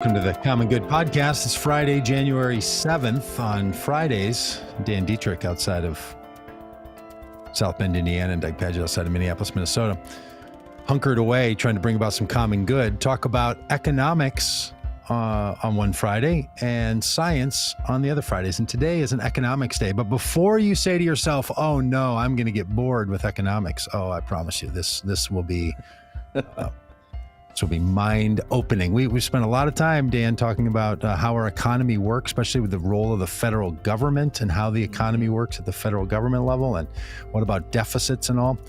Welcome to the Common Good Podcast. It's Friday, January 7th. On Fridays, Dan Deitrich outside of South Bend, Indiana, and Doug Pagitt outside of Minneapolis, Minnesota, hunkered away trying to bring about some common good, talk about economics on one Friday and science on the other Fridays. And today is an economics day. But before you say to yourself, oh no, I'm going to get bored with economics. Oh, I promise you, this will be... This will be mind-opening. We spent a lot of time, Dan, talking about how our economy works, especially with the role of the federal government and how the economy works at the federal government level, and what about deficits and all.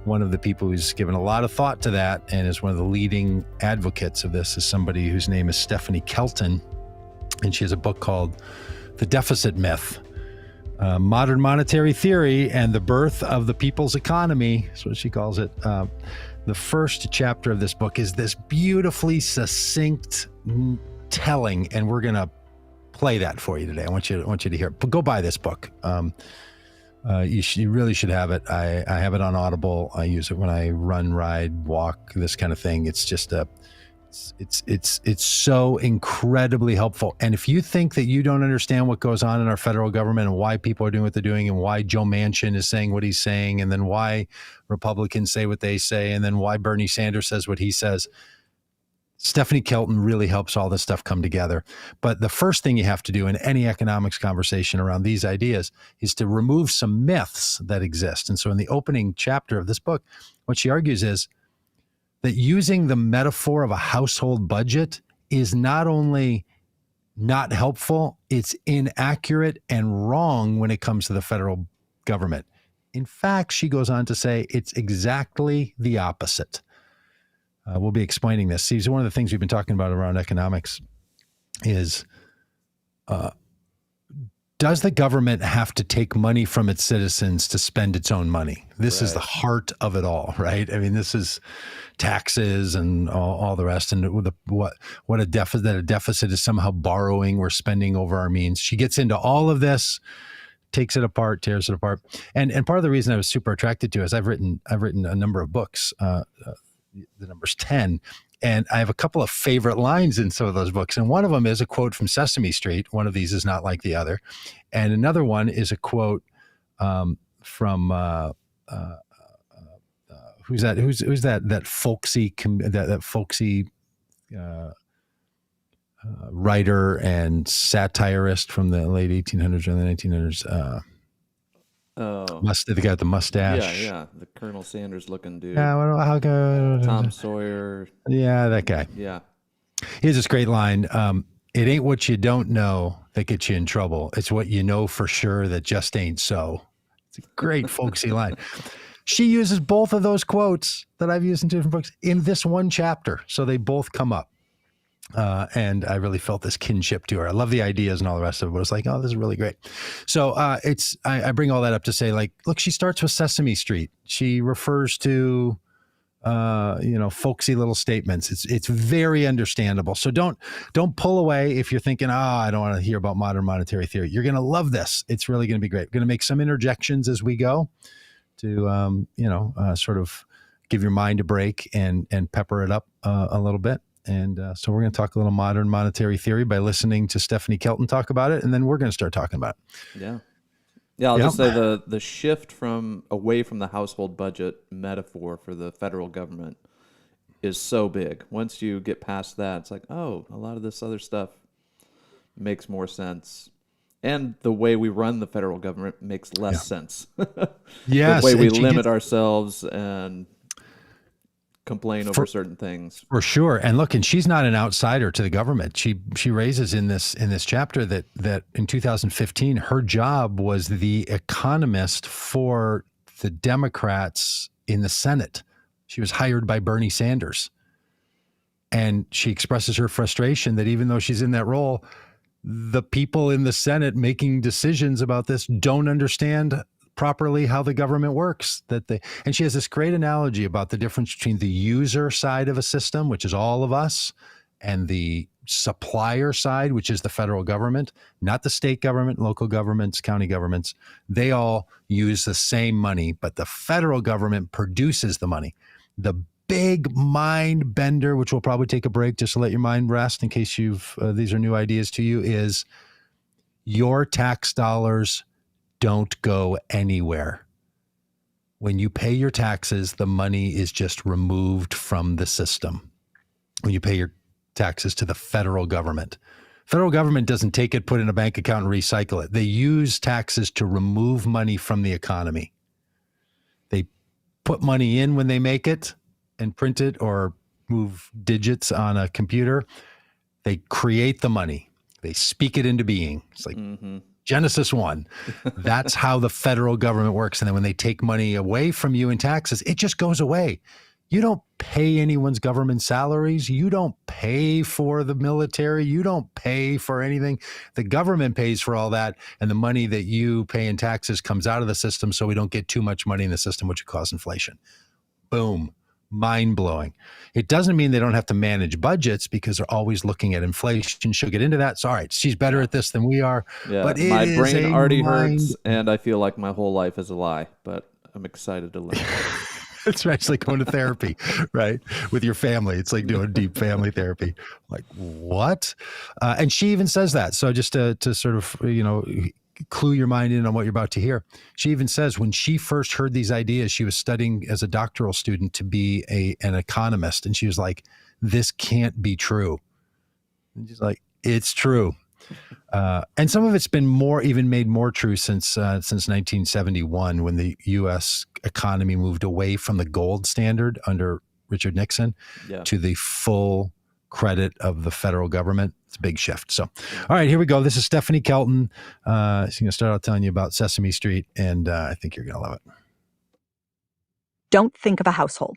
One of the people who's given a lot of thought to that and is one of the leading advocates of this is somebody whose name is Stephanie Kelton, and she has a book called The Deficit Myth, Modern Monetary Theory and the Birth of the People's Economy. That's what she calls it. The first chapter of this book is this beautifully succinct telling, and we're going to play that for you today. I want you to hear it. But go buy this book. You really should have it. I have it on Audible. I use it when I run, ride, walk, this kind of thing. It's just it's so incredibly helpful. And if you think that you don't understand what goes on in our federal government and why people are doing what they're doing and why Joe Manchin is saying what he's saying and then why Republicans say what they say and then why Bernie Sanders says what he says, Stephanie Kelton really helps all this stuff come together. But the first thing you have to do in any economics conversation around these ideas is to remove some myths that exist. And so in the opening chapter of this book, what she argues is that using the metaphor of a household budget is not only not helpful, it's inaccurate and wrong when it comes to the federal government. In fact, she goes on to say it's exactly the opposite. We'll be explaining this. See, so one of the things we've been talking about around economics is, does the government have to take money from its citizens to spend its own money? This is the heart of it all, right? I mean, this is taxes and all the rest. And what a deficit, that a deficit is somehow borrowing or spending over our means. She gets into all of this, takes it apart, tears it apart. And part of the reason I was super attracted to it is I've written a number of books, the number's 10. And I have a couple of favorite lines in some of those books. And one of them is a quote from Sesame Street. One of these is not like the other. And another one is a quote from who's that folksy writer and satirist from the late 1800s or the 1900s. The guy with the mustache. Yeah, the Colonel Sanders looking dude. Yeah, Tom Sawyer. Yeah, that guy. Yeah. Here's this great line. It ain't what you don't know that gets you in trouble. It's what you know for sure that just ain't so. It's a great folksy line. She uses both of those quotes that I've used in two different books in this one chapter. So they both come up. And I really felt this kinship to her. I love the ideas and all the rest of it, but it's like, oh, this is really great. So I bring all that up to say, like, look, she starts with Sesame Street. She refers to, folksy little statements. It's very understandable. So don't pull away if you're thinking, I don't want to hear about modern monetary theory. You're going to love this. It's really going to be great. We're going to make some interjections as we go to, sort of give your mind a break and pepper it up a little bit. And so we're going to talk a little modern monetary theory by listening to Stephanie Kelton talk about it, and then we're going to start talking about it. Yeah. I'll just say the shift away from the household budget metaphor for the federal government is so big. Once you get past that, it's like, oh, a lot of this other stuff makes more sense. And the way we run the federal government makes less sense. Yes. The way we limit ourselves and complain over certain things. For sure. And look, and she's not an outsider to the government. She raises in this chapter that in 2015, her job was the economist for the Democrats in the Senate. She was hired by Bernie Sanders. And she expresses her frustration that even though she's in that role, the people in the Senate making decisions about this don't understand properly how the government works. And she has this great analogy about the difference between the user side of a system, which is all of us, and the supplier side, which is the federal government, not the state government, local governments, county governments. They all use the same money, but the federal government produces the money. The big mind bender, which we'll probably take a break just to let your mind rest in case these are new ideas to you, is your tax dollars don't go anywhere. When you pay your taxes, the money is just removed from the system. When you pay your taxes to the federal government, federal government doesn't take it, put it in a bank account, and recycle it. They use taxes to remove money from the economy. They put money in when they make it and print it or move digits on a computer. They create the money. They speak it into being. It's like Genesis 1. That's how the federal government works. And then when they take money away from you in taxes, it just goes away. You don't pay anyone's government salaries. You don't pay for the military. You don't pay for anything. The government pays for all that. And the money that you pay in taxes comes out of the system so we don't get too much money in the system, which would cause inflation. Boom. Mind blowing. It doesn't mean they don't have to manage budgets because they're always looking at inflation. She'll get into that. So, all right, she's better at this than we are. Yeah, but my brain already hurts, and I feel like my whole life is a lie, but I'm excited to learn. It's actually going to therapy, right? With your family. It's like doing deep family therapy. Like, what? And she even says that. So just to sort of, clue your mind in on what you're about to hear. She even says when she first heard these ideas, she was studying as a doctoral student to be an economist. And she was like, this can't be true. And she's like, it's true. And some of it's been made more true since 1971, when the U.S. economy moved away from the gold standard under Richard Nixon to the full credit of the federal government. It's a big shift. So, all right, here we go. This is Stephanie Kelton. She's going to start out telling you about Sesame Street, and I think you're going to love it. Don't think of a household.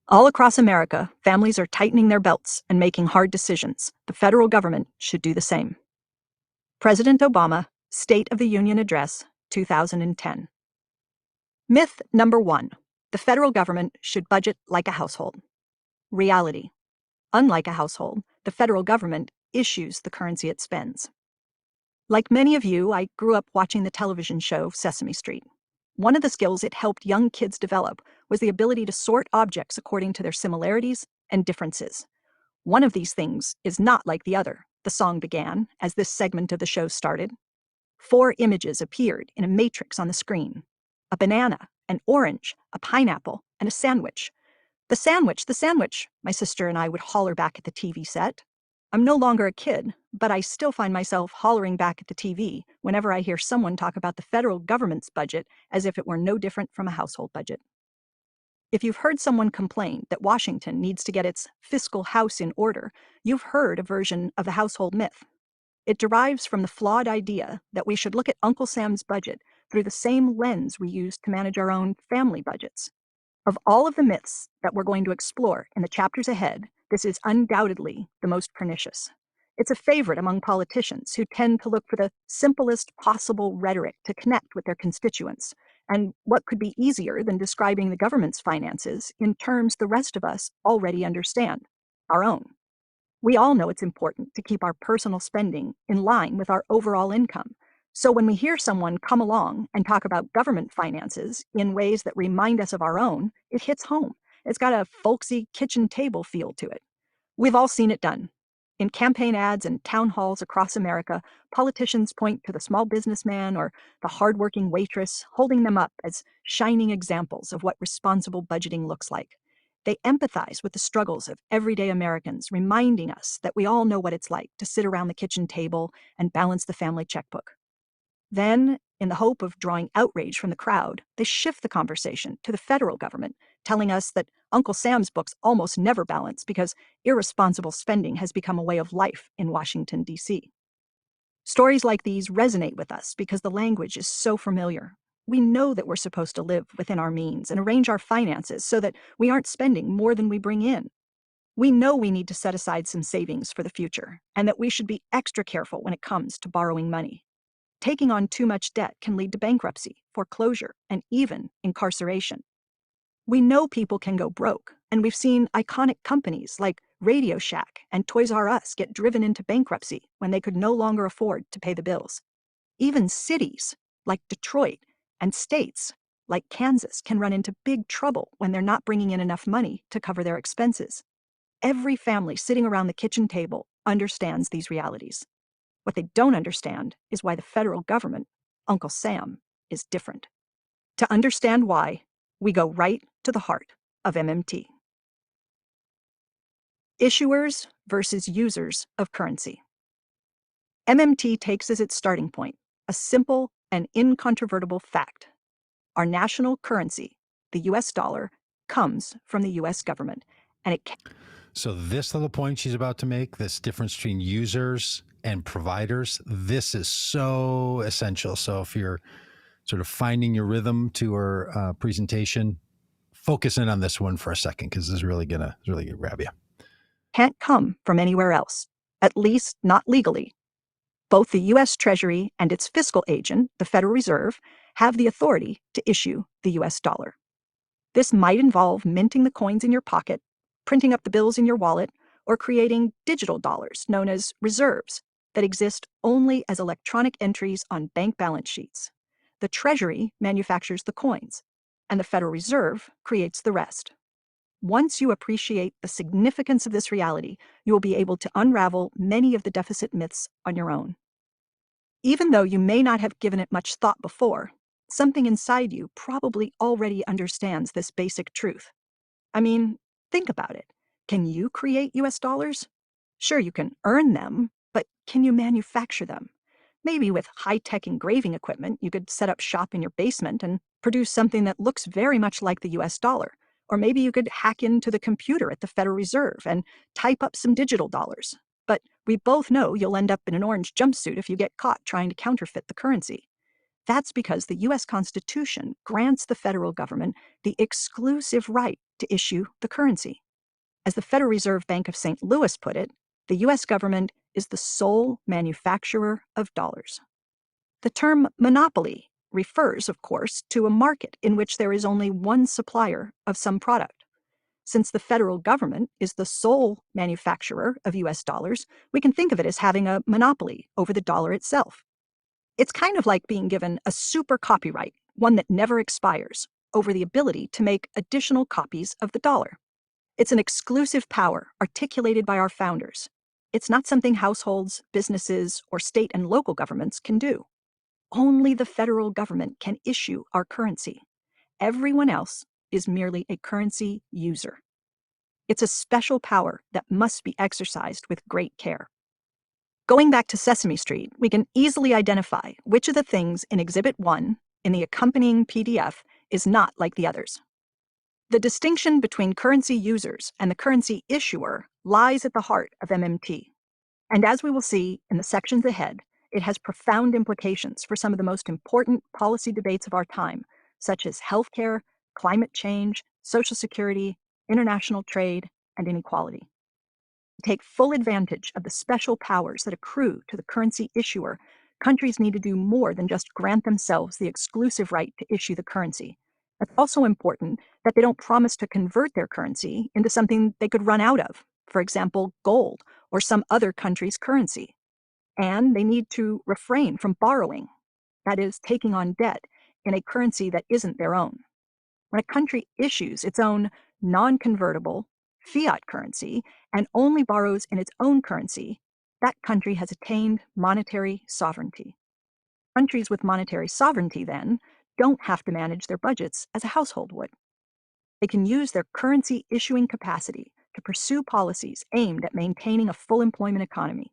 All across America, families are tightening their belts and making hard decisions. The federal government should do the same. President Obama, State of the Union Address, 2010. Myth number 1. The federal government should budget like a household. Reality. Unlike a household, the federal government issues the currency it spends. Like many of you, I grew up watching the television show Sesame Street. One of the skills it helped young kids develop was the ability to sort objects according to their similarities and differences. One of these things is not like the other, the song began as this segment of the show started. 4 images appeared in a matrix on the screen: a banana, an orange, a pineapple, and a sandwich. The sandwich, my sister and I would holler back at the TV set. I'm no longer a kid, but I still find myself hollering back at the TV whenever I hear someone talk about the federal government's budget as if it were no different from a household budget. If you've heard someone complain that Washington needs to get its fiscal house in order, you've heard a version of the household myth. It derives from the flawed idea that we should look at Uncle Sam's budget through the same lens we use to manage our own family budgets. Of all of the myths that we're going to explore in the chapters ahead, this is undoubtedly the most pernicious. It's a favorite among politicians who tend to look for the simplest possible rhetoric to connect with their constituents, and what could be easier than describing the government's finances in terms the rest of us already understand, our own. We all know it's important to keep our personal spending in line with our overall income. So when we hear someone come along and talk about government finances in ways that remind us of our own, it hits home. It's got a folksy kitchen table feel to it. We've all seen it done. In campaign ads and town halls across America, politicians point to the small businessman or the hardworking waitress, holding them up as shining examples of what responsible budgeting looks like. They empathize with the struggles of everyday Americans, reminding us that we all know what it's like to sit around the kitchen table and balance the family checkbook. Then, in the hope of drawing outrage from the crowd, they shift the conversation to the federal government, telling us that Uncle Sam's books almost never balance because irresponsible spending has become a way of life in Washington, D.C. Stories like these resonate with us because the language is so familiar. We know that we're supposed to live within our means and arrange our finances so that we aren't spending more than we bring in. We know we need to set aside some savings for the future, and that we should be extra careful when it comes to borrowing money. Taking on too much debt can lead to bankruptcy, foreclosure, and even incarceration. We know people can go broke, and we've seen iconic companies like Radio Shack and Toys R Us get driven into bankruptcy when they could no longer afford to pay the bills. Even cities, like Detroit, and states, like Kansas, can run into big trouble when they're not bringing in enough money to cover their expenses. Every family sitting around the kitchen table understands these realities. What they don't understand is why the federal government, Uncle Sam, is different. To understand why, we go right to the heart of MMT. Issuers versus users of currency. MMT takes as its starting point a simple and incontrovertible fact. Our national currency, the US dollar, comes from the US government, and it So this little point she's about to make, this difference between users and providers, this is so essential. So if you're sort of finding your rhythm to her presentation, focus in on this one for a second, because this is really gonna grab you. can't come from anywhere else, at least not legally. Both the U.S. Treasury and its fiscal agent, the Federal Reserve, have the authority to issue the U.S. dollar. This might involve minting the coins in your pocket, printing up the bills in your wallet, or creating digital dollars known as reserves that exist only as electronic entries on bank balance sheets. The Treasury manufactures the coins, and the Federal Reserve creates the rest. Once you appreciate the significance of this reality, you will be able to unravel many of the deficit myths on your own. Even though you may not have given it much thought before, something inside you probably already understands this basic truth. I mean, think about it. Can you create US dollars? Sure, you can earn them, but can you manufacture them? Maybe with high-tech engraving equipment, you could set up shop in your basement and produce something that looks very much like the US dollar. Or maybe you could hack into the computer at the Federal Reserve and type up some digital dollars. But we both know you'll end up in an orange jumpsuit if you get caught trying to counterfeit the currency. That's because the U.S. Constitution grants the federal government the exclusive right to issue the currency. As the Federal Reserve Bank of St. Louis put it, the U.S. government is the sole manufacturer of dollars. The term monopoly refers, of course, to a market in which there is only one supplier of some product. Since the federal government is the sole manufacturer of US dollars, we can think of it as having a monopoly over the dollar itself. It's kind of like being given a super copyright, one that never expires, over the ability to make additional copies of the dollar. It's an exclusive power articulated by our founders. It's not something households, businesses, or state and local governments can do. Only the federal government can issue our currency. Everyone else is merely a currency user. It's a special power that must be exercised with great care. Going back to Sesame Street, we can easily identify which of the things in Exhibit 1 in the accompanying PDF is not like the others. The distinction between currency users and the currency issuer lies at the heart of MMT. And as we will see in the sections ahead, it has profound implications for some of the most important policy debates of our time, such as healthcare, climate change, Social Security, international trade, and inequality. To take full advantage of the special powers that accrue to the currency issuer, countries need to do more than just grant themselves the exclusive right to issue the currency. It's also important that they don't promise to convert their currency into something they could run out of, for example, gold or some other country's currency. And they need to refrain from borrowing, that is, taking on debt in a currency that isn't their own. When a country issues its own non-convertible fiat currency and only borrows in its own currency, that country has attained monetary sovereignty. Countries with monetary sovereignty, then, don't have to manage their budgets as a household would. They can use their currency issuing capacity to pursue policies aimed at maintaining a full employment economy.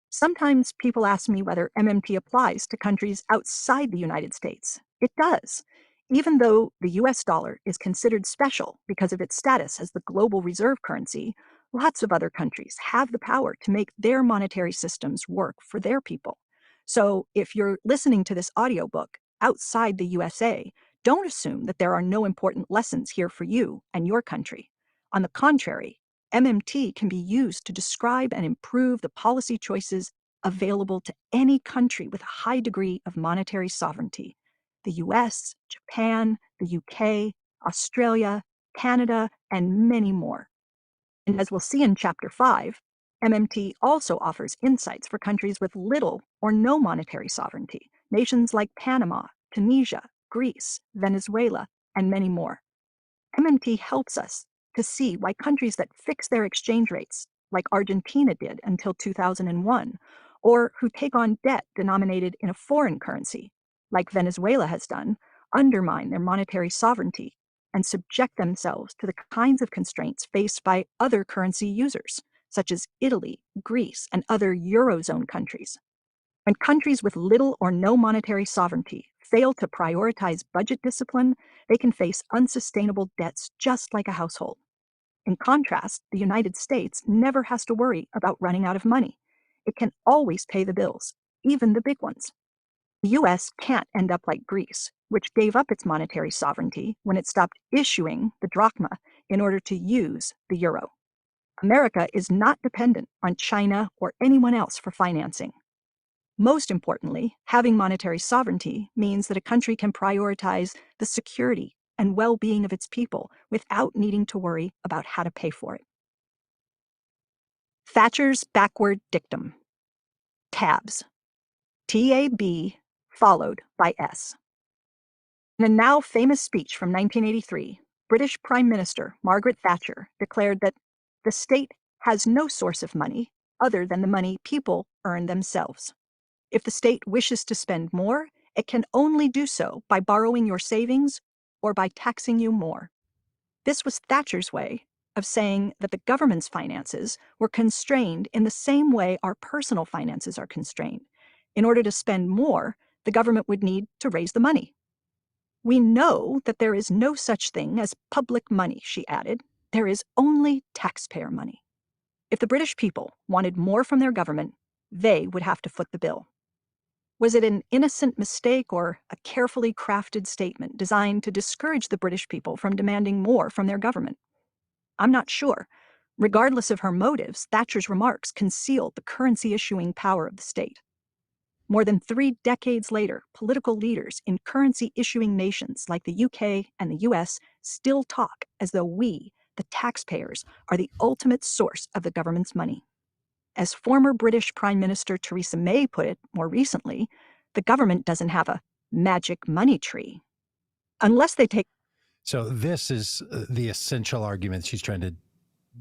Sometimes people ask me whether MMT applies to countries outside the United States. It does. Even though the US dollar is considered special because of its status as the global reserve currency, lots of other countries have the power to make their monetary systems work for their people. So if you're listening to this audiobook outside the USA, don't assume that there are no important lessons here for you and your country. On the contrary, MMT can be used to describe and improve the policy choices available to any country with a high degree of monetary sovereignty. The US, Japan, the UK, Australia, Canada, and many more. And as we'll see in Chapter 5, MMT also offers insights for countries with little or no monetary sovereignty, nations like Panama, Tunisia, Greece, Venezuela, and many more. MMT helps us to see why countries that fix their exchange rates, like Argentina did until 2001, or who take on debt denominated in a foreign currency, like Venezuela has done, undermine their monetary sovereignty and subject themselves to the kinds of constraints faced by other currency users, such as Italy, Greece, and other Eurozone countries. When countries with little or no monetary sovereignty fail to prioritize budget discipline, they can face unsustainable debts just like a household. In contrast, the United States never has to worry about running out of money. It can always pay the bills, even the big ones. The US can't end up like Greece, which gave up its monetary sovereignty when it stopped issuing the drachma in order to use the euro. America is not dependent on China or anyone else for financing. Most importantly, having monetary sovereignty means that a country can prioritize the security and well-being of its people without needing to worry about how to pay for it. Thatcher's backward dictum. Tabs. T-A-B followed by S. In a now famous speech from 1983, British Prime Minister Margaret Thatcher declared that the state has no source of money other than the money people earn themselves. If the state wishes to spend more, it can only do so by borrowing your savings or by taxing you more. This was Thatcher's way of saying that the government's finances were constrained in the same way our personal finances are constrained. In order to spend more, the government would need to raise the money. We know that there is no such thing as public money, she added. There is only taxpayer money. If the British people wanted more from their government, they would have to foot the bill. Was it an innocent mistake or a carefully crafted statement designed to discourage the British people from demanding more from their government? I'm not sure. Regardless of her motives, Thatcher's remarks concealed the currency-issuing power of the state. More than 3 decades later, political leaders in currency-issuing nations like the UK and the US still talk as though we, the taxpayers, are the ultimate source of the government's money. As former British Prime Minister Theresa May put it more recently, the government doesn't have a magic money tree. Unless they take... So this is the essential argument she's trying to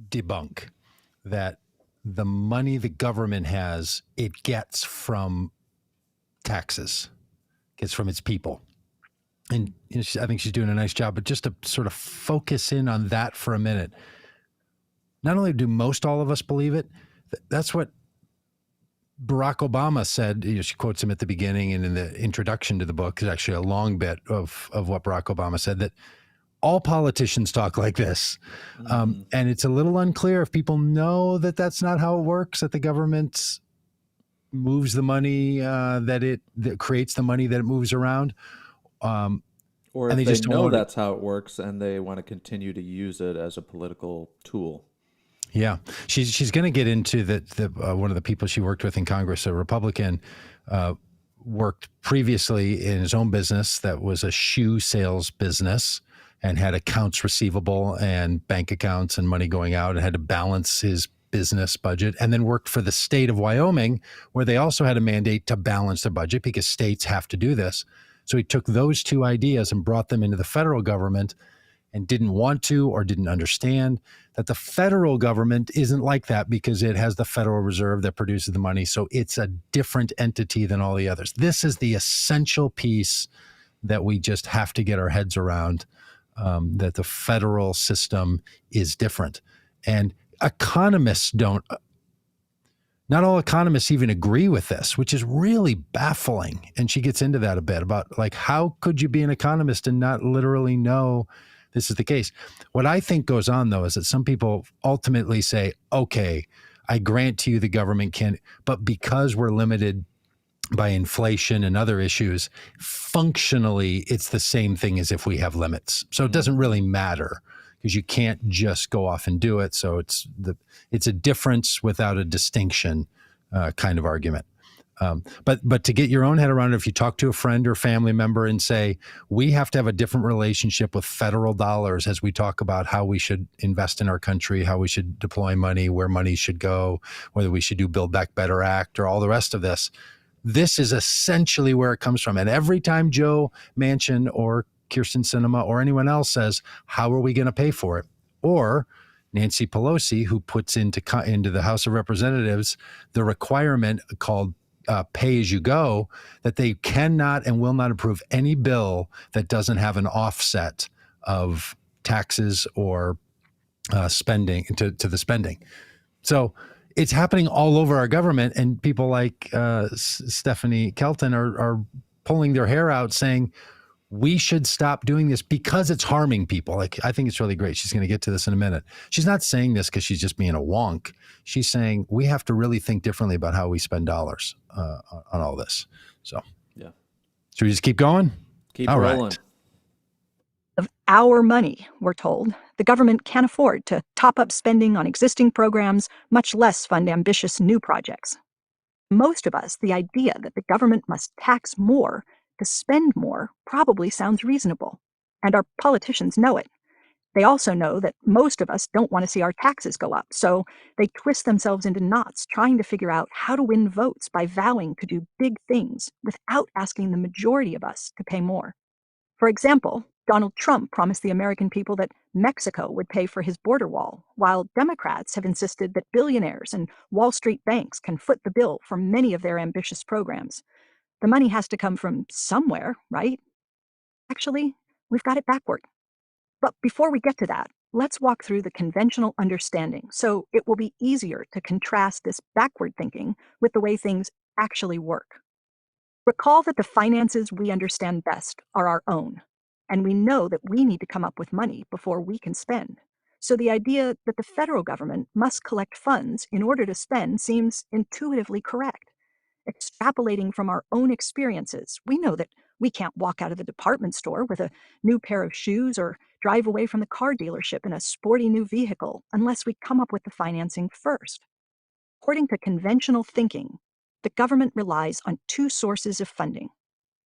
debunk, that the money the government has, it gets from taxes, gets from its people. And I think she's doing a nice job, but just to sort of focus in on that for a minute. Not only do most all of us believe it, that's what Barack Obama said. She quotes him at the beginning and in the introduction to the book. Is actually a long bit of what Barack Obama said, that all politicians talk like this. And it's a little unclear if people know that that's not how it works, that the government moves the money, that creates the money that it moves around. Or if they know that's how it works and they want to continue to use it as a political tool. Yeah, she's going to get into the one of the people she worked with in Congress, a Republican, worked previously in his own business that was a shoe sales business and had accounts receivable and bank accounts and money going out and had to balance his business budget, and then worked for the state of Wyoming, where they also had a mandate to balance the budget because states have to do this. So he took those two ideas and brought them into the federal government and didn't want to or didn't understand that the federal government isn't like that because it has the Federal Reserve that produces the money. So it's a different entity than all the others. This is the essential piece that we just have to get our heads around, that the federal system is different. And economists not all economists even agree with this, which is really baffling. And she gets into that a bit about, like, how could you be an economist and not literally know this is the case? What I think goes on, though, is that some people ultimately say, okay, I grant to you the government can, but because we're limited by inflation and other issues, functionally, it's the same thing as if we have limits. So it doesn't really matter because you can't just go off and do it. So it's a difference without a distinction kind of argument. But to get your own head around it, if you talk to a friend or family member and say, we have to have a different relationship with federal dollars as we talk about how we should invest in our country, how we should deploy money, where money should go, whether we should do Build Back Better Act or all the rest of this, This is essentially where it comes from. And every time Joe Manchin or Kirsten Sinema or anyone else says, how are we going to pay for it? Or Nancy Pelosi, who puts into the House of Representatives the requirement called pay as you go, that they cannot and will not approve any bill that doesn't have an offset of taxes or spending to the spending. So it's happening all over our government, and people like Stephanie Kelton are pulling their hair out saying, we should stop doing this because it's harming people. Like, I think it's really great. She's going to get to this in a minute. She's not saying this because she's just being a wonk. She's saying we have to really think differently about how we spend dollars on all this. So, yeah. Should we just keep going? Keep rolling. Right. Of our money, we're told, the government can't afford to top up spending on existing programs, much less fund ambitious new projects. Most of us, the idea that the government must tax more to spend more probably sounds reasonable, and our politicians know it. They also know that most of us don't want to see our taxes go up, so they twist themselves into knots trying to figure out how to win votes by vowing to do big things without asking the majority of us to pay more. For example, Donald Trump promised the American people that Mexico would pay for his border wall, while Democrats have insisted that billionaires and Wall Street banks can foot the bill for many of their ambitious programs. The money has to come from somewhere, right? Actually, we've got it backward. But before we get to that, let's walk through the conventional understanding so it will be easier to contrast this backward thinking with the way things actually work. Recall that the finances we understand best are our own, and we know that we need to come up with money before we can spend. So the idea that the federal government must collect funds in order to spend seems intuitively correct. Extrapolating from our own experiences, we know that we can't walk out of the department store with a new pair of shoes or drive away from the car dealership in a sporty new vehicle unless we come up with the financing first. According to conventional thinking, the government relies on two sources of funding.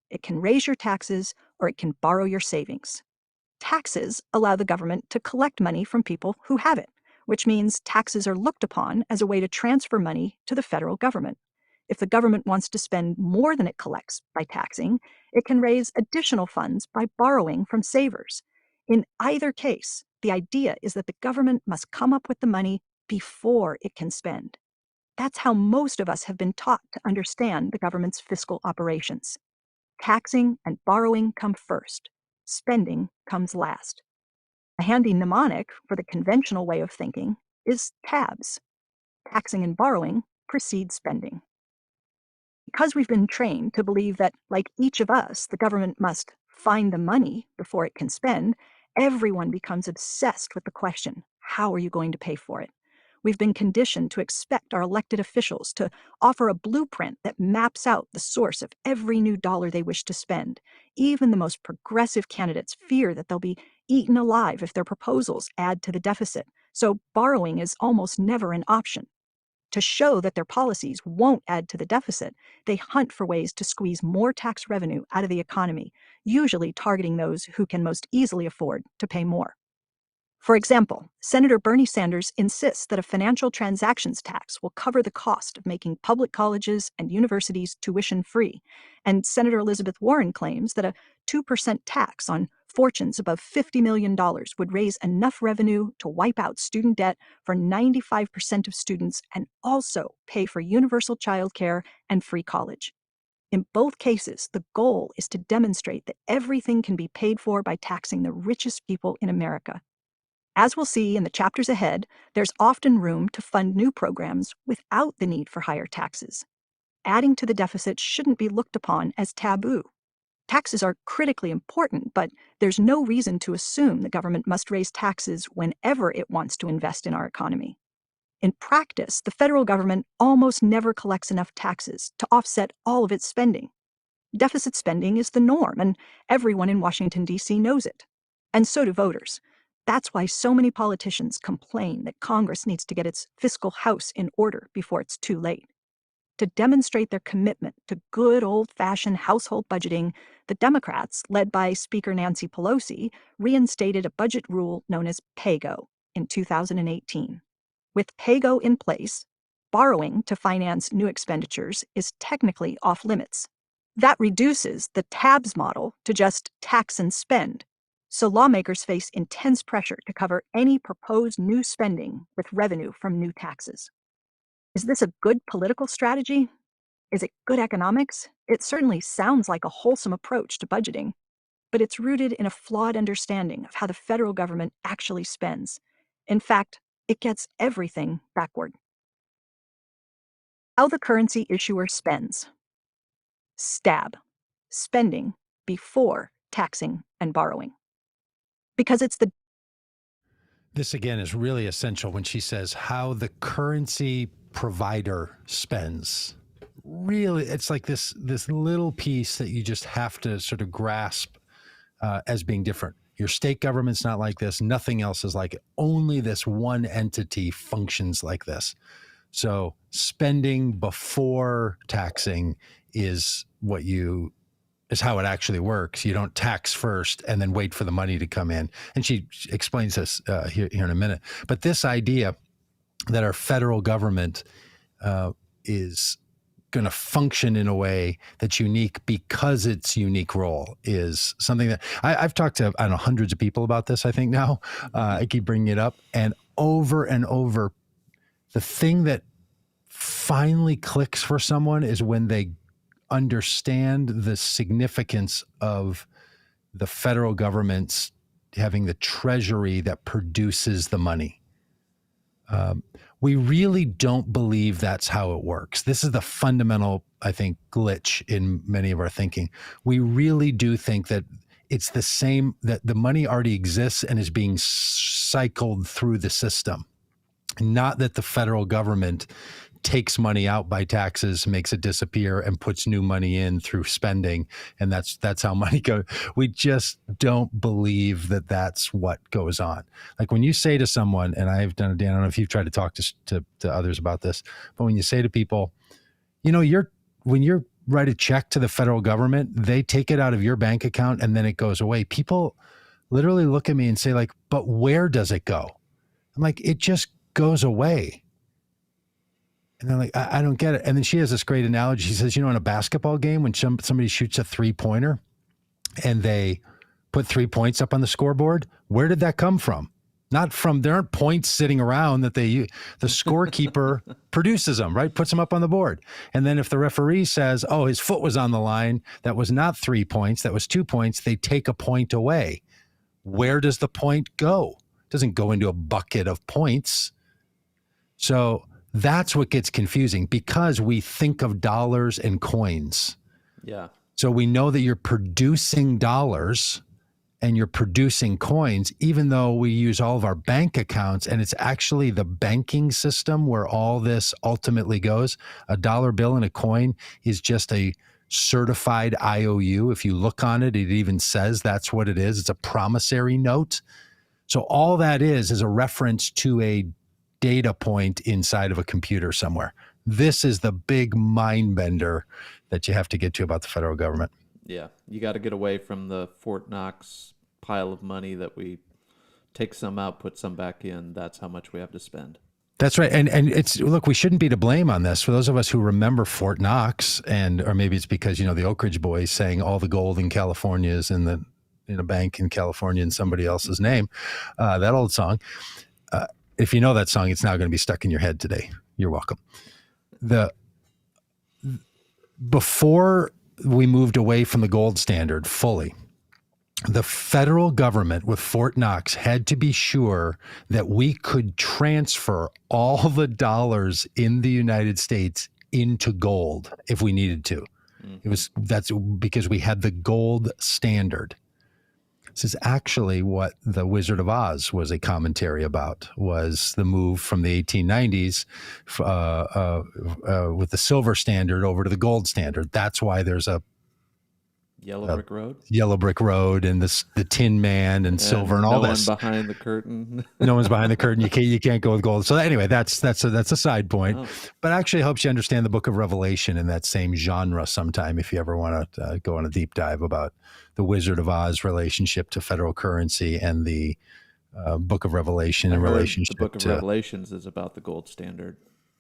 It can raise your taxes or it can borrow your savings. Taxes allow the government to collect money from people who have it, which means taxes are looked upon as a way to transfer money to the federal government. If the government wants to spend more than it collects by taxing, it can raise additional funds by borrowing from savers. In either case, the idea is that the government must come up with the money before it can spend. That's how most of us have been taught to understand the government's fiscal operations. Taxing and borrowing come first. Spending comes last. A handy mnemonic for the conventional way of thinking is TABS. Taxing and borrowing precede spending. Because we've been trained to believe that, like each of us, the government must find the money before it can spend, everyone becomes obsessed with the question, how are you going to pay for it? We've been conditioned to expect our elected officials to offer a blueprint that maps out the source of every new dollar they wish to spend. Even the most progressive candidates fear that they'll be eaten alive if their proposals add to the deficit, so borrowing is almost never an option. To show that their policies won't add to the deficit, they hunt for ways to squeeze more tax revenue out of the economy, usually targeting those who can most easily afford to pay more. For example, Senator Bernie Sanders insists that a financial transactions tax will cover the cost of making public colleges and universities tuition-free, and Senator Elizabeth Warren claims that a 2% tax on fortunes above $50 million would raise enough revenue to wipe out student debt for 95% of students and also pay for universal childcare and free college. In both cases, the goal is to demonstrate that everything can be paid for by taxing the richest people in America. As we'll see in the chapters ahead, there's often room to fund new programs without the need for higher taxes. Adding to the deficit shouldn't be looked upon as taboo. Taxes are critically important, but there's no reason to assume the government must raise taxes whenever it wants to invest in our economy. In practice, the federal government almost never collects enough taxes to offset all of its spending. Deficit spending is the norm, and everyone in Washington, D.C. knows it. And so do voters. That's why so many politicians complain that Congress needs to get its fiscal house in order before it's too late. To demonstrate their commitment to good old-fashioned household budgeting, the Democrats, led by Speaker Nancy Pelosi, reinstated a budget rule known as PAYGO in 2018. With PAYGO in place, borrowing to finance new expenditures is technically off limits. That reduces the TABS model to just tax and spend, so lawmakers face intense pressure to cover any proposed new spending with revenue from new taxes. Is this a good political strategy? Is it good economics? It certainly sounds like a wholesome approach to budgeting, but it's rooted in a flawed understanding of how the federal government actually spends. In fact, it gets everything backward. How the currency issuer spends. STAB, spending before taxing and borrowing. Because it's the This again is really essential when she says how the currency provider spends. Really, it's like this little piece that you just have to sort of grasp as being different. Your state government's not like this. Nothing else is like it. Only this one entity functions like this. So spending before taxing is how it actually works. You don't tax first and then wait for the money to come in. And she explains this here in a minute. But this idea that our federal government is going to function in a way that's unique because its unique role is something that I've talked to, I don't know, hundreds of people about this, I think now. I keep bringing it up. And over, the thing that finally clicks for someone is when they understand the significance of the federal government's having the treasury that produces the money. We really don't believe that's how it works. This is the fundamental, I think, glitch in many of our thinking. We really do think that it's the same, that the money already exists and is being cycled through the system. Not that the federal government takes money out by taxes, makes it disappear, and puts new money in through spending, and that's how money goes. We just don't believe that that's what goes on. Like when you say to someone, and I've done it, Dan, I don't know if you've tried to talk to others about this, but when you say to people, when you write a check to the federal government, they take it out of your bank account and then it goes away. People literally look at me and say, like, but where does it go? I'm like, it just goes away. And they're like, I don't get it. And then she has this great analogy. She says, in a basketball game, when somebody shoots a 3-pointer and they put 3 points up on the scoreboard, where did that come from? There aren't points sitting around that the scorekeeper produces them, right? Puts them up on the board. And then if the referee says, oh, his foot was on the line, that was not 3 points, that was 2 points, they take a point away. Where does the point go? It doesn't go into a bucket of points. So that's what gets confusing because we think of dollars and coins. Yeah. So we know that you're producing dollars and you're producing coins, even though we use all of our bank accounts, and it's actually the banking system where all this ultimately goes. A dollar bill and a coin is just a certified IOU. If you look on it, it even says that's what it is. It's a promissory note. So all that is a reference to a data point inside of a computer somewhere. This is the big mind bender that you have to get to about the federal government. Yeah, you got to get away from the Fort Knox pile of money that we take some out, put some back in. That's how much we have to spend. That's right. And look, we shouldn't be to blame on this. For those of us who remember Fort Knox, or maybe it's because, the Oak Ridge Boys saying all the gold in California is in a bank in California in somebody else's name, that old song. If you know that song, it's now going to be stuck in your head today. You're welcome. Before we moved away from the gold standard fully, the federal government with Fort Knox had to be sure that we could transfer all the dollars in the United States into gold if we needed to. Mm-hmm. That's because we had the gold standard. This is actually what The Wizard of Oz was a commentary about, was the move from the 1890s with the silver standard over to the gold standard. That's why there's a Yellow Brick Road and the Tin Man and silver and all this. No one behind the curtain. No one's behind the curtain. You can't go with gold. So anyway, that's a side point, but actually helps you understand the Book of Revelation in that same genre sometime if you ever want to go on a deep dive about the Wizard of Oz relationship to federal currency and the Book of Revelation in relationship to... The Book of Revelations is about the gold standard.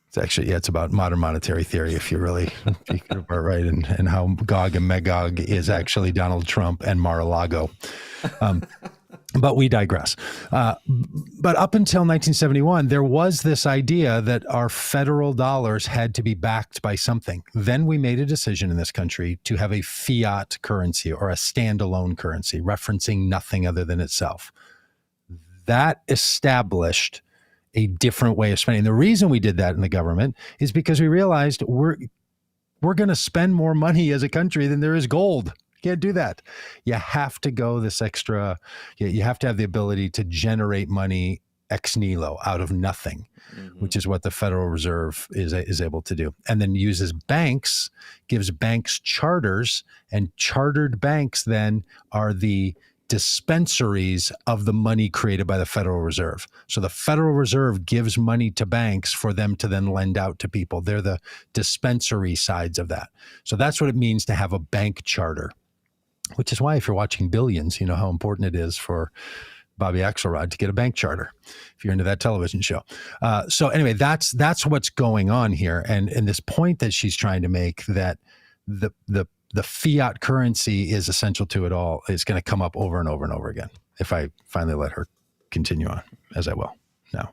It's actually, it's about modern monetary theory, if you really pick it apart, right? And how Gog and Magog is actually Donald Trump and Mar-a-Lago. But we digress. But up until 1971, there was this idea that our federal dollars had to be backed by something. Then we made a decision in this country to have a fiat currency or a standalone currency, referencing nothing other than itself. That established a different way of spending. The reason we did that in the government is because we realized we're going to spend more money as a country than there is gold. You can't do that. You have to go this extra. You have to have the ability to generate money ex nihilo, out of nothing, which is what the Federal Reserve is able to do. And then uses banks, gives banks charters, and chartered banks then are the dispensaries of the money created by the Federal Reserve. So the Federal Reserve gives money to banks for them to then lend out to people. They're the dispensary sides of that. So that's what it means to have a bank charter, which is why if you're watching Billions, you know how important it is for Bobby Axelrod to get a bank charter if you're into that television show. So anyway, that's what's going on here. And this point that she's trying to make, that the fiat currency is essential to it all, is going to come up over and over and over again if I finally let her continue on, as I will now.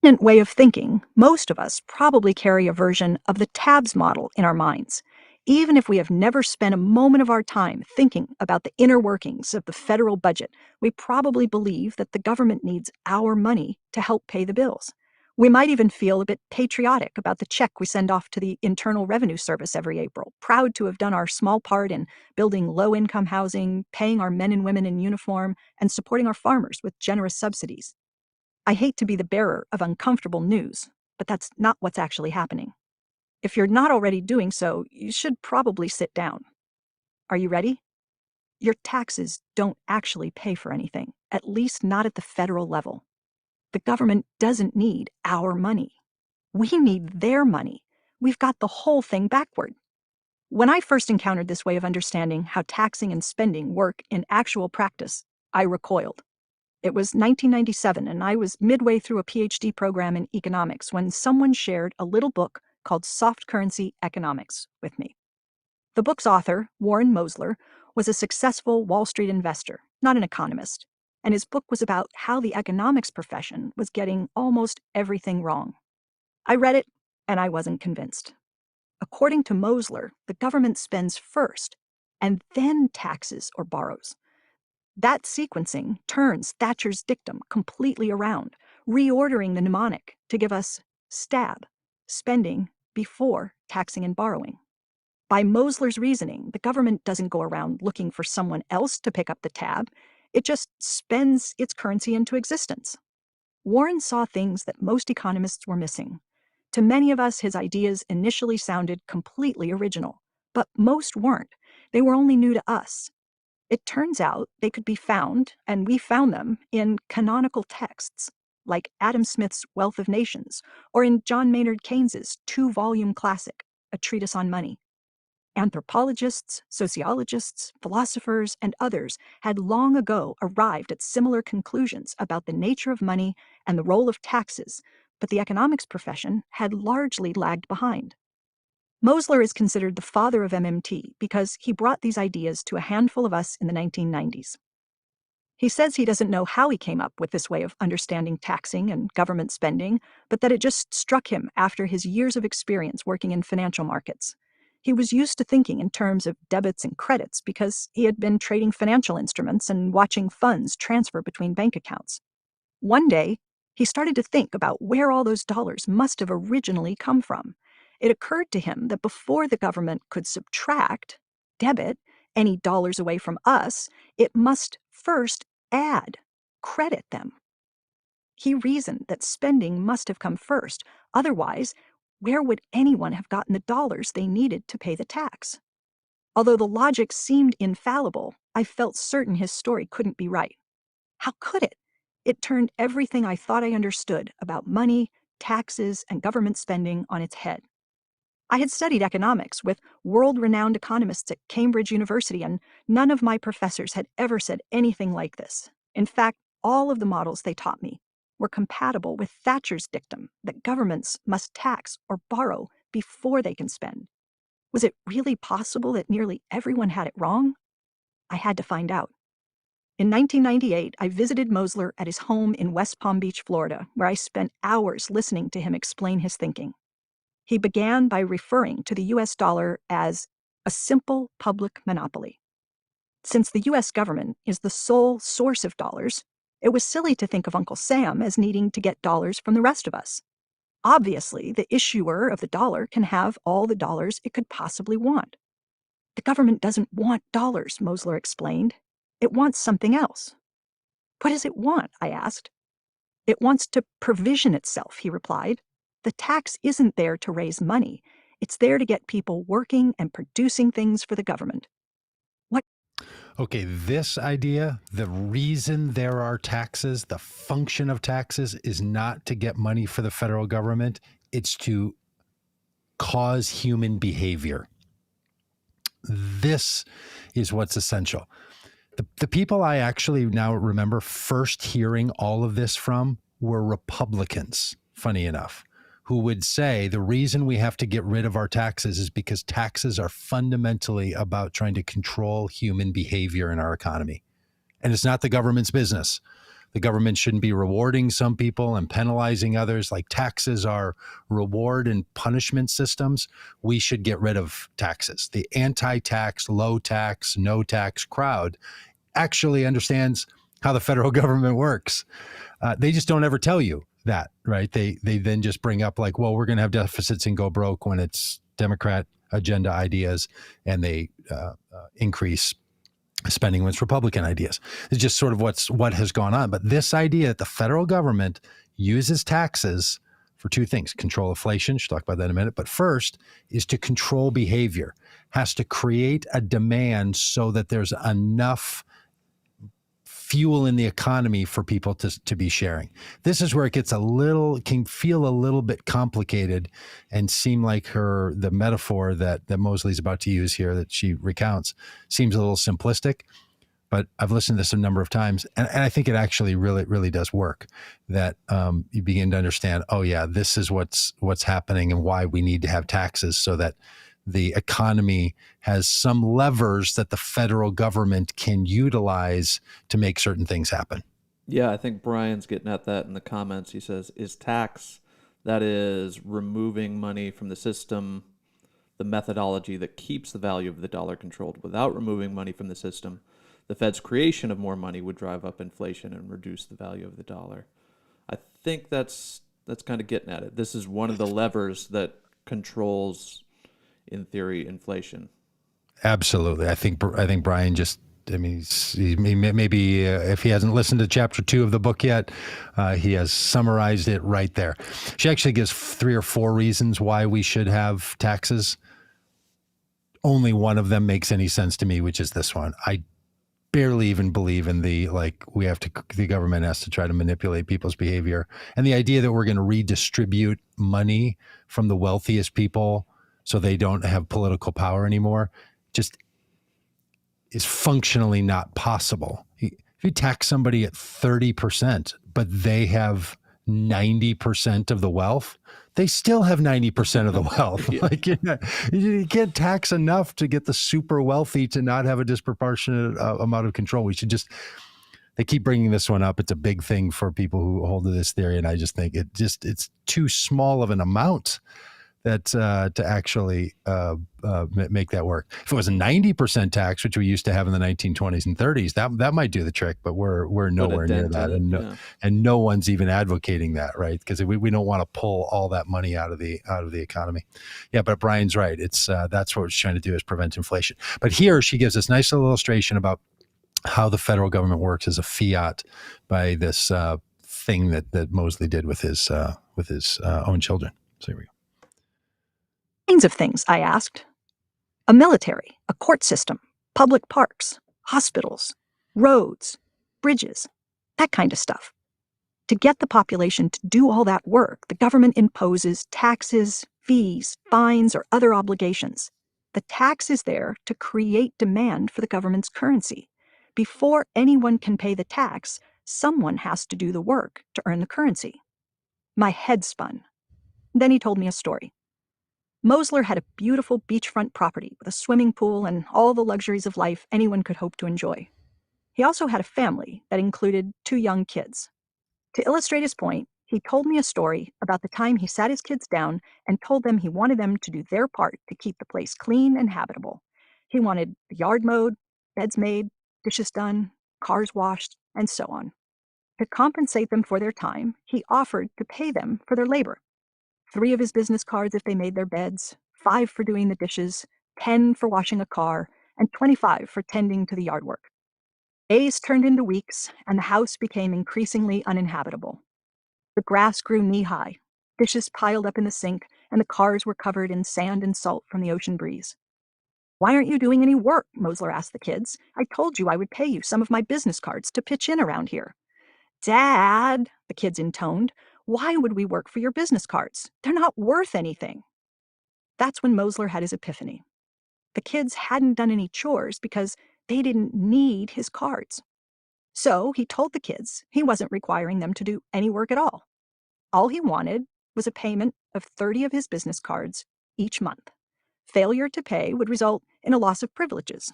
Way of thinking, most of us probably carry a version of the tabs model in our minds, even if we have never spent a moment of our time thinking about the inner workings of the federal budget. We probably believe that the government needs our money to help pay the bills. We might even feel a bit patriotic about the check we send off to the Internal Revenue Service every April, proud to have done our small part in building low-income housing, paying our men and women in uniform, and supporting our farmers with generous subsidies. I hate to be the bearer of uncomfortable news, but that's not what's actually happening. If you're not already doing so, you should probably sit down. Are you ready? Your taxes don't actually pay for anything, at least not at the federal level. The government doesn't need our money. We need their money. We've got the whole thing backward. When I first encountered this way of understanding how taxing and spending work in actual practice, I recoiled. It was 1997, and I was midway through a PhD program in economics when someone shared a little book called Soft Currency Economics with me. The book's author, Warren Mosler, was a successful Wall Street investor, not an economist, and his book was about how the economics profession was getting almost everything wrong. I read it, and I wasn't convinced. According to Mosler, the government spends first, and then taxes or borrows. That sequencing turns Thatcher's dictum completely around, reordering the mnemonic to give us STAB, spending before taxing and borrowing. By Mosler's reasoning, the government doesn't go around looking for someone else to pick up the tab. It just spends its currency into existence. Warren saw things that most economists were missing. To many of us, his ideas initially sounded completely original, but most weren't. They were only new to us. It turns out they could be found, and we found them, in canonical texts, like Adam Smith's Wealth of Nations, or in John Maynard Keynes's 2-volume classic, A Treatise on Money. Anthropologists, sociologists, philosophers, and others had long ago arrived at similar conclusions about the nature of money and the role of taxes, but the economics profession had largely lagged behind. Mosler is considered the father of MMT because he brought these ideas to a handful of us in the 1990s. He says he doesn't know how he came up with this way of understanding taxing and government spending, but that it just struck him after his years of experience working in financial markets. He was used to thinking in terms of debits and credits because he had been trading financial instruments and watching funds transfer between bank accounts. One day, he started to think about where all those dollars must have originally come from. It occurred to him that before the government could subtract, debit, any dollars away from us, it must first add, credit them. He reasoned that spending must have come first. Otherwise, where would anyone have gotten the dollars they needed to pay the tax? Although the logic seemed infallible, I felt certain his story couldn't be right. How could it? It turned everything I thought I understood about money, taxes, and government spending on its head. I had studied economics with world-renowned economists at Cambridge University, and none of my professors had ever said anything like this. In fact, all of the models they taught me were compatible with Thatcher's dictum that governments must tax or borrow before they can spend. Was it really possible that nearly everyone had it wrong? I had to find out. In 1998, I visited Mosler at his home in West Palm Beach, Florida, where I spent hours listening to him explain his thinking. He began by referring to the US dollar as a simple public monopoly. Since the US government is the sole source of dollars, it was silly to think of Uncle Sam as needing to get dollars from the rest of us. Obviously, the issuer of the dollar can have all the dollars it could possibly want. The government doesn't want dollars, Mosler explained. It wants something else. What does it want? I asked. It wants to provision itself, he replied. The tax isn't there to raise money. It's there to get people working and producing things for the government. Okay, this idea, the reason there are taxes, the function of taxes is not to get money for the federal government. It's to cause human behavior. This is what's essential. The people I actually now remember first hearing all of this from were Republicans, funny enough, who would say the reason we have to get rid of our taxes is because taxes are fundamentally about trying to control human behavior in our economy. And it's not the government's business. The government shouldn't be rewarding some people and penalizing others. Like taxes are reward and punishment systems. We should get rid of taxes. The anti-tax, low tax, no tax crowd actually understands how the federal government works. They just don't ever tell you that, right? They then just bring up like, well, we're going to have deficits and go broke when it's Democrat agenda ideas, and they increase spending when it's Republican ideas. It's just sort of what has gone on. But this idea that the federal government uses taxes for two things: control inflation, she'll talk about that in a minute, but first is to control behavior, has to create a demand so that there's enough fuel in the economy for people to be sharing. This is where it gets can feel a little bit complicated and seem like the metaphor that Mosley's about to use here that she recounts seems a little simplistic, but I've listened to this a number of times, and I think it actually really, really does work, that you begin to understand, oh yeah, this is what's happening and why we need to have taxes so that the economy has some levers that the federal government can utilize to make certain things happen. Yeah, I think Brian's getting at that in the comments. He says, is tax, that is removing money from the system, the methodology that keeps the value of the dollar controlled. Without removing money from the system, the Fed's creation of more money would drive up inflation and reduce the value of the dollar. I think that's kind of getting at it. This is one of the levers that controls, in theory, inflation. Absolutely. I think Brian just, maybe if he hasn't listened to chapter 2 of the book yet, he has summarized it right there. She actually gives 3 or 4 reasons why we should have taxes. Only one of them makes any sense to me, which is this one. I barely even believe in the government has to try to manipulate people's behavior. And the idea that we're going to redistribute money from the wealthiest people so they don't have political power anymore just is functionally not possible. If you tax somebody at 30%, but they have 90% of the wealth, they still have 90% of the wealth. Yeah. Like you can't tax enough to get the super wealthy to not have a disproportionate amount of control. They keep bringing this one up. It's a big thing for people who hold to this theory. And I just think it's too small of an amount that to actually make that work. If it was a 90% tax, which we used to have in the 1920s and 30s, that might do the trick. But we're nowhere near that, and no one's even advocating that, right? Because we don't want to pull all that money out of the economy. Yeah, but Brian's right. It's that's what we're trying to do is prevent inflation. But here she gives this nice little illustration about how the federal government works as a fiat by this thing that Mosley did with his own children. So here we go. Kinds of things, I asked. A military, a court system, public parks, hospitals, roads, bridges, that kind of stuff. To get the population to do all that work, the government imposes taxes, fees, fines, or other obligations. The tax is there to create demand for the government's currency. Before anyone can pay the tax, Someone has to do the work to earn the currency. My head spun. Then he told me a story. Mosler had a beautiful beachfront property with a swimming pool and all the luxuries of life anyone could hope to enjoy. He also had a family that included 2 young kids. To illustrate his point, he told me a story about the time he sat his kids down and told them he wanted them to do their part to keep the place clean and habitable. He wanted the yard mowed, beds made, dishes done, cars washed, and so on. To compensate them for their time, he offered to pay them for their labor. 3 of his business cards if they made their beds, 5 for doing the dishes, 10 for washing a car, and 25 for tending to the yard work. Days turned into weeks, and the house became increasingly uninhabitable. The grass grew knee-high, dishes piled up in the sink, and the cars were covered in sand and salt from the ocean breeze. "Why aren't you doing any work?" Mosler asked the kids. "I told you I would pay you some of my business cards to pitch in around here." "Dad," the kids intoned, "why would we work for your business cards? They're not worth anything." That's when Mosler had his epiphany. The kids hadn't done any chores because they didn't need his cards. So he told the kids he wasn't requiring them to do any work at all. All he wanted was a payment of 30 of his business cards each month. Failure to pay would result in a loss of privileges.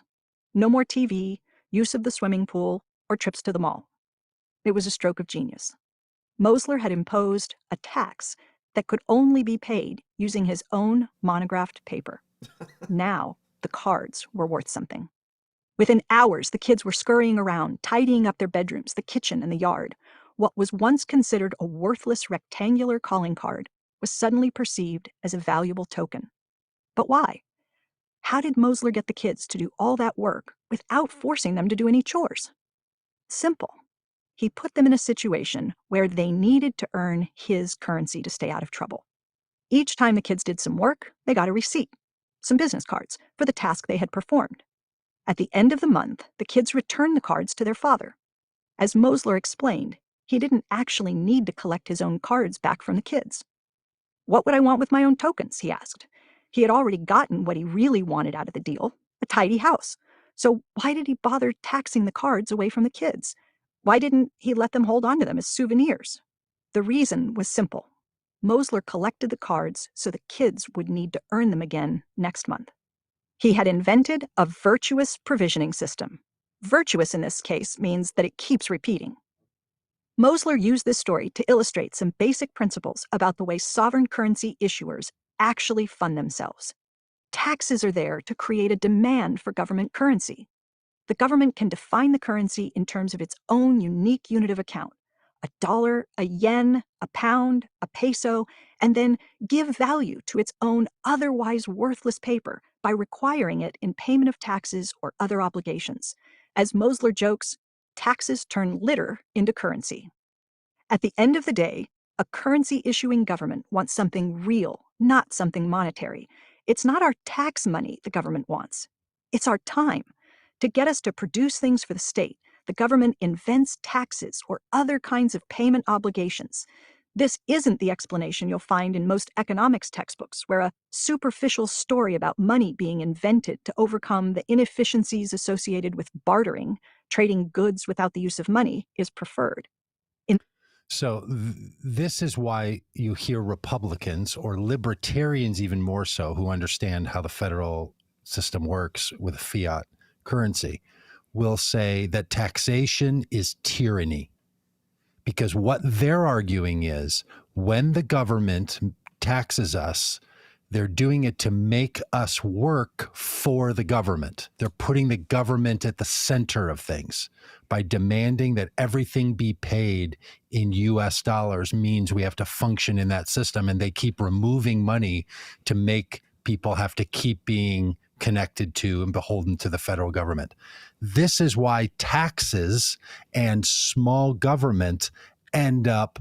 No more TV, use of the swimming pool, or trips to the mall. It was a stroke of genius. Mosler had imposed a tax that could only be paid using his own monographed paper. Now, the cards were worth something. Within hours, the kids were scurrying around, tidying up their bedrooms, the kitchen, and the yard. What was once considered a worthless rectangular calling card was suddenly perceived as a valuable token. But why? How did Mosler get the kids to do all that work without forcing them to do any chores? Simple. He put them in a situation where they needed to earn his currency to stay out of trouble. Each time the kids did some work, they got a receipt, some business cards, for the task they had performed. At the end of the month, the kids returned the cards to their father. As Mosler explained, he didn't actually need to collect his own cards back from the kids. "What would I want with my own tokens?" he asked. He had already gotten what he really wanted out of the deal, a tidy house. So why did he bother taxing the cards away from the kids? Why didn't he let them hold on to them as souvenirs? The reason was simple. Mosler collected the cards so the kids would need to earn them again next month. He had invented a virtuous provisioning system. Virtuous in this case means that it keeps repeating. Mosler used this story to illustrate some basic principles about the way sovereign currency issuers actually fund themselves. Taxes are there to create a demand for government currency. The government can define the currency in terms of its own unique unit of account, a dollar, a yen, a pound, a peso, and then give value to its own otherwise worthless paper by requiring it in payment of taxes or other obligations. As Mosler jokes, taxes turn litter into currency. At the end of the day, a currency-issuing government wants something real, not something monetary. It's not our tax money the government wants. It's our time. To get us to produce things for the state, the government invents taxes or other kinds of payment obligations. This isn't the explanation you'll find in most economics textbooks, where a superficial story about money being invented to overcome the inefficiencies associated with bartering, trading goods without the use of money, is preferred. So this is why you hear Republicans, or libertarians even more so, who understand how the federal system works with a fiat currency, will say that taxation is tyranny. Because what they're arguing is when the government taxes us, they're doing it to make us work for the government. They're putting the government at the center of things. By demanding that everything be paid in US dollars means we have to function in that system, and they keep removing money to make people have to keep being connected to and beholden to the federal government. This is why taxes and small government end up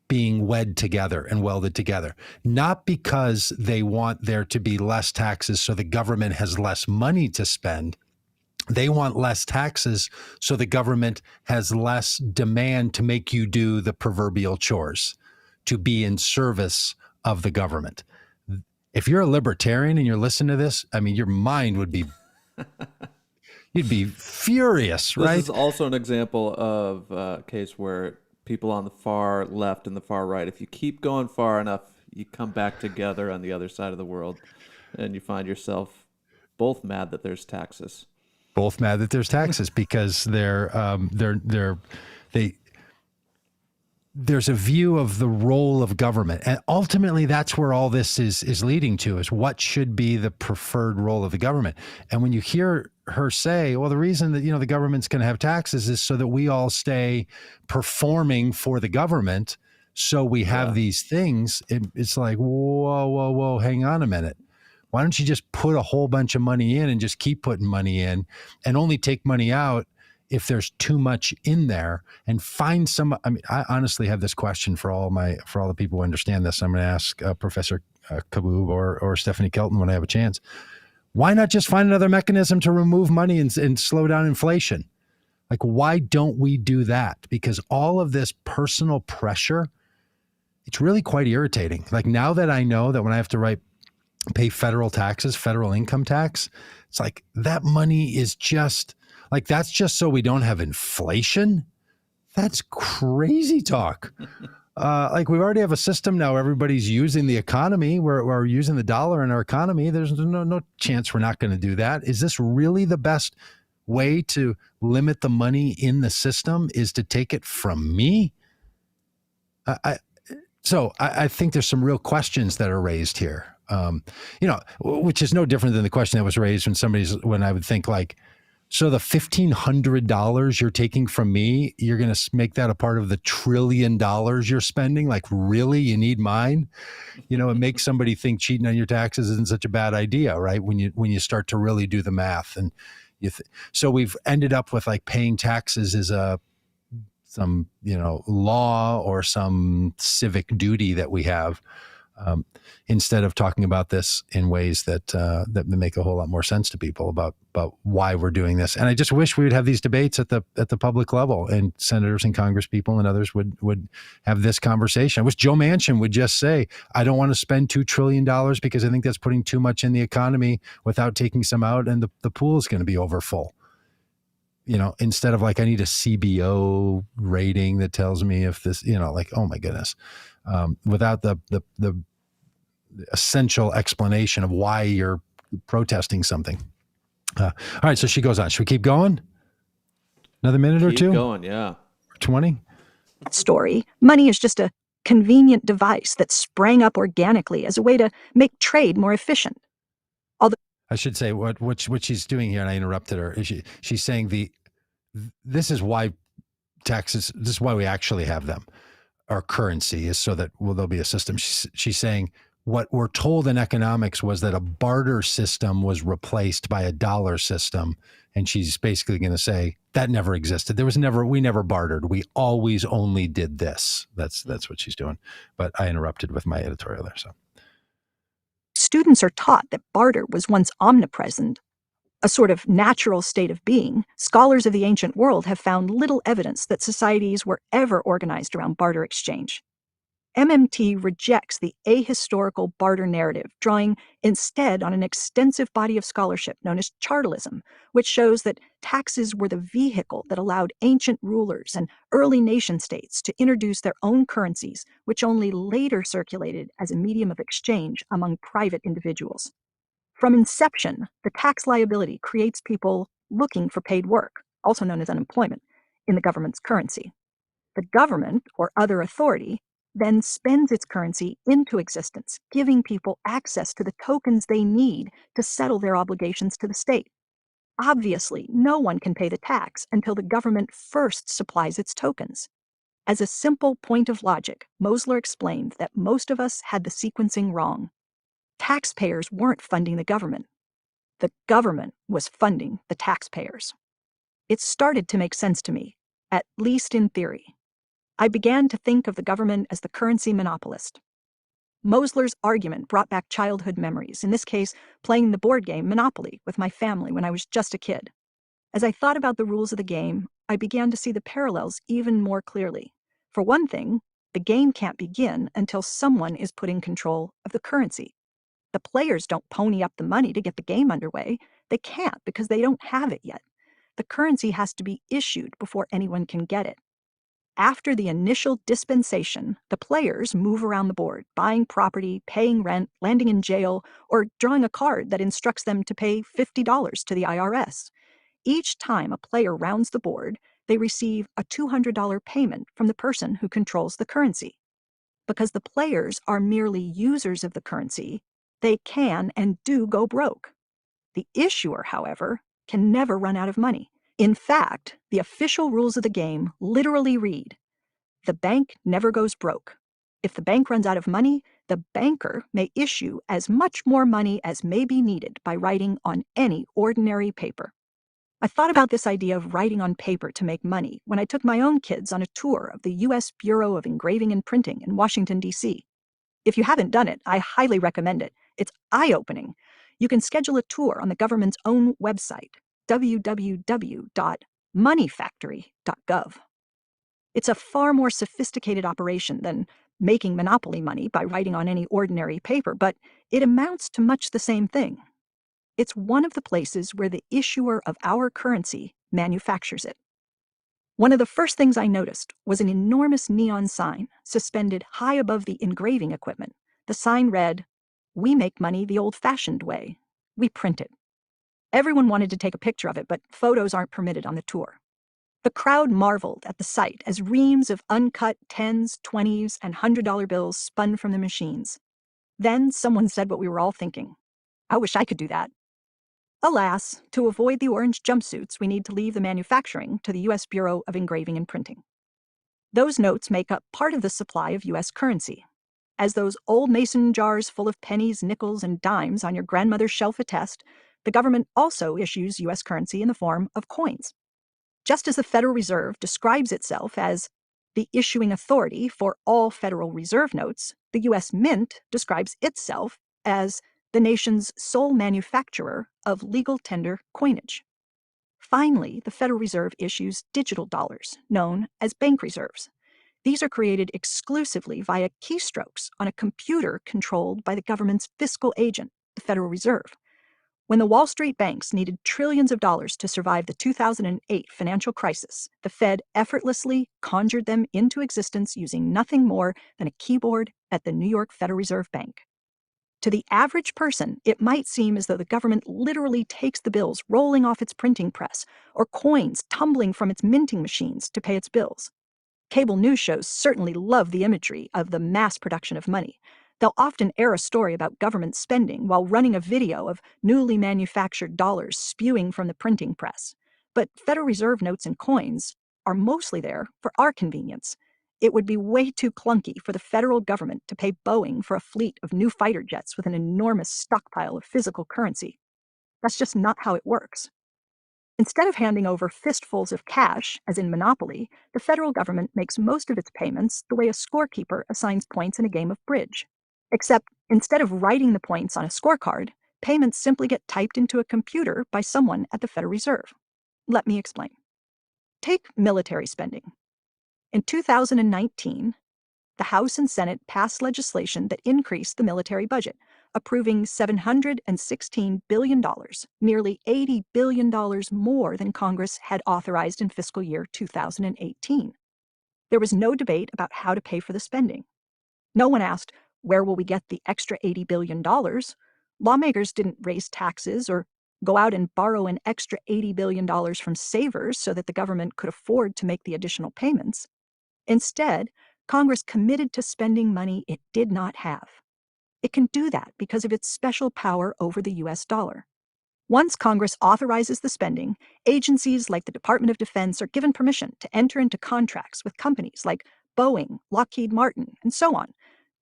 being wed together and welded together, not because they want there to be less taxes so the government has less money to spend. They want less taxes so the government has less demand to make you do the proverbial chores, to be in service of the government. If you're a libertarian and you're listening to this, I mean, your mind would be You'd be furious, This right? is also an example of a case where people on the far left and the far right, if you keep going far enough, you come back together on the other side of the world, and you find yourself both mad that there's taxes. Both mad that there's taxes because there's a view of the role of government. And ultimately, that's where all this is leading to, is what should be the preferred role of the government. And when you hear her say, well, the reason that, the government's going to have taxes is so that we all stay performing for the government. So we have these things. It's like, whoa, hang on a minute. Why don't you just put a whole bunch of money in and just keep putting money in and only take money out if there's too much in there, and find some. I mean, I honestly have this question for all the people who understand this. I'm going to ask Professor Kaboub or Stephanie Kelton when I have a chance. Why not just find another mechanism to remove money and slow down inflation? Like, why don't we do that? Because all of this personal pressure, it's really quite irritating. Like, now that I know that when I have to pay federal taxes, federal income tax, it's like that money is just like, that's just so we don't have inflation. That's crazy talk. Like, we already have a system now. Everybody's using the economy. We're using the dollar in our economy. There's no chance we're not going to do that. Is this really the best way to limit the money in the system, is to take it from me? So I think there's some real questions that are raised here. Which is no different than the question that was raised when I would think, like, so the $1,500 you're taking from me, you're going to make that a part of the $1 trillion you're spending? Like, really? You need mine? It makes somebody think cheating on your taxes isn't such a bad idea, right? When you start to really do the math. And so we've ended up with, like, paying taxes as some law or some civic duty that we have, instead of talking about this in ways that make a whole lot more sense to people about why we're doing this. And I just wish we would have these debates at the public level, and senators and congresspeople and others would have this conversation. I wish Joe Manchin would just say, I don't want to spend $2 trillion because I think that's putting too much in the economy without taking some out, and the pool is going to be over full. Instead of, like, I need a CBO rating that tells me if this, like, oh my goodness, without the essential explanation of why you're protesting something. All right, so she goes on. Should we keep going? Another minute or two? Keep going, yeah. 20? Story. Money is just a convenient device that sprang up organically as a way to make trade more efficient. I should say what she's doing here, and I interrupted her. She's saying this is why taxes. This is why we actually have them. Our currency is so that there'll be a system. She's saying what we're told in economics was that a barter system was replaced by a dollar system, and she's basically going to say that never existed. We never bartered. We always only did this. That's what she's doing. But I interrupted with my editorial there. So. Students are taught that barter was once omnipresent, a sort of natural state of being. Scholars of the ancient world have found little evidence that societies were ever organized around barter exchange. MMT rejects the ahistorical barter narrative, drawing instead on an extensive body of scholarship known as chartalism, which shows that taxes were the vehicle that allowed ancient rulers and early nation-states to introduce their own currencies, which only later circulated as a medium of exchange among private individuals. From inception, the tax liability creates people looking for paid work, also known as unemployment, in the government's currency. The government, or other authority, then spends its currency into existence, giving people access to the tokens they need to settle their obligations to the state. Obviously, no one can pay the tax until the government first supplies its tokens. As a simple point of logic, Mosler explained that most of us had the sequencing wrong. Taxpayers weren't funding the government. The government was funding the taxpayers. It started to make sense to me, at least in theory. I began to think of the government as the currency monopolist. Mosler's argument brought back childhood memories, in this case, playing the board game Monopoly with my family when I was just a kid. As I thought about the rules of the game, I began to see the parallels even more clearly. For one thing, the game can't begin until someone is put in control of the currency. The players don't pony up the money to get the game underway. They can't because they don't have it yet. the currency has to be issued before anyone can get it. After the initial dispensation, the players move around the board, buying property, paying rent, landing in jail, or drawing a card that instructs them to pay $50 to the IRS. Each time a player rounds the board, they receive a $200 payment from the person who controls the currency. Because the players are merely users of the currency, they can and do go broke. The issuer, however, can never run out of money. In fact, the official rules of the game literally read, "The bank never goes broke. If the bank runs out of money, the banker may issue as much more money as may be needed by writing on any ordinary paper." I thought about this idea of writing on paper to make money when I took my own kids on a tour of the U.S. Bureau of Engraving and Printing in Washington, D.C. If you haven't done it, I highly recommend it. It's eye-opening. You can schedule a tour on the government's own website, www.moneyfactory.gov. It's a far more sophisticated operation than making monopoly money by writing on any ordinary paper, but it amounts to much the same thing. It's one of the places where the issuer of our currency manufactures it. One of the first things I noticed was an enormous neon sign suspended high above the engraving equipment. The sign read, "We make money the old-fashioned way. We print it." Everyone wanted to take a picture of it, but photos aren't permitted on the tour. The crowd marveled at the sight as reams of uncut 10s, 20s, and $100 bills spun from the machines. Then someone said what we were all thinking. I wish I could do that. Alas, to avoid the orange jumpsuits, we need to leave the manufacturing to the U.S. Bureau of Engraving and Printing. Those notes make up part of the supply of U.S. currency. As those old mason jars full of pennies, nickels, and dimes on your grandmother's shelf attest, the government also issues U.S. currency in the form of coins. Just as the Federal Reserve describes itself as the issuing authority for all Federal Reserve notes, the U.S. Mint describes itself as the nation's sole manufacturer of legal tender coinage. Finally, the Federal Reserve issues digital dollars, known as bank reserves. These are created exclusively via keystrokes on a computer controlled by the government's fiscal agent, the Federal Reserve. When the Wall Street banks needed trillions of dollars to survive the 2008 financial crisis, the Fed effortlessly conjured them into existence using nothing more than a keyboard at the New York Federal Reserve Bank. To the average person, it might seem as though the government literally takes the bills rolling off its printing press or coins tumbling from its minting machines to pay its bills. Cable news shows certainly love the imagery of the mass production of money. They'll often air a story about government spending while running a video of newly manufactured dollars spewing from the printing press. But Federal Reserve notes and coins are mostly there for our convenience. It would be way too clunky for the federal government to pay Boeing for a fleet of new fighter jets with an enormous stockpile of physical currency. That's just not how it works. Instead of handing over fistfuls of cash, as in Monopoly, the federal government makes most of its payments the way a scorekeeper assigns points in a game of bridge. Except instead of writing the points on a scorecard, payments simply get typed into a computer by someone at the Federal Reserve. Let me explain. Take military spending. In 2019, the House and Senate passed legislation that increased the military budget, approving $716 billion, nearly $80 billion more than Congress had authorized in fiscal year 2018. There was no debate about how to pay for the spending. No one asked, where will we get the extra $80 billion? Lawmakers didn't raise taxes or go out and borrow an extra $80 billion from savers so that the government could afford to make the additional payments. Instead, Congress committed to spending money it did not have. It can do that because of its special power over the U.S. dollar. Once Congress authorizes the spending, agencies like the Department of Defense are given permission to enter into contracts with companies like Boeing, Lockheed Martin, and so on.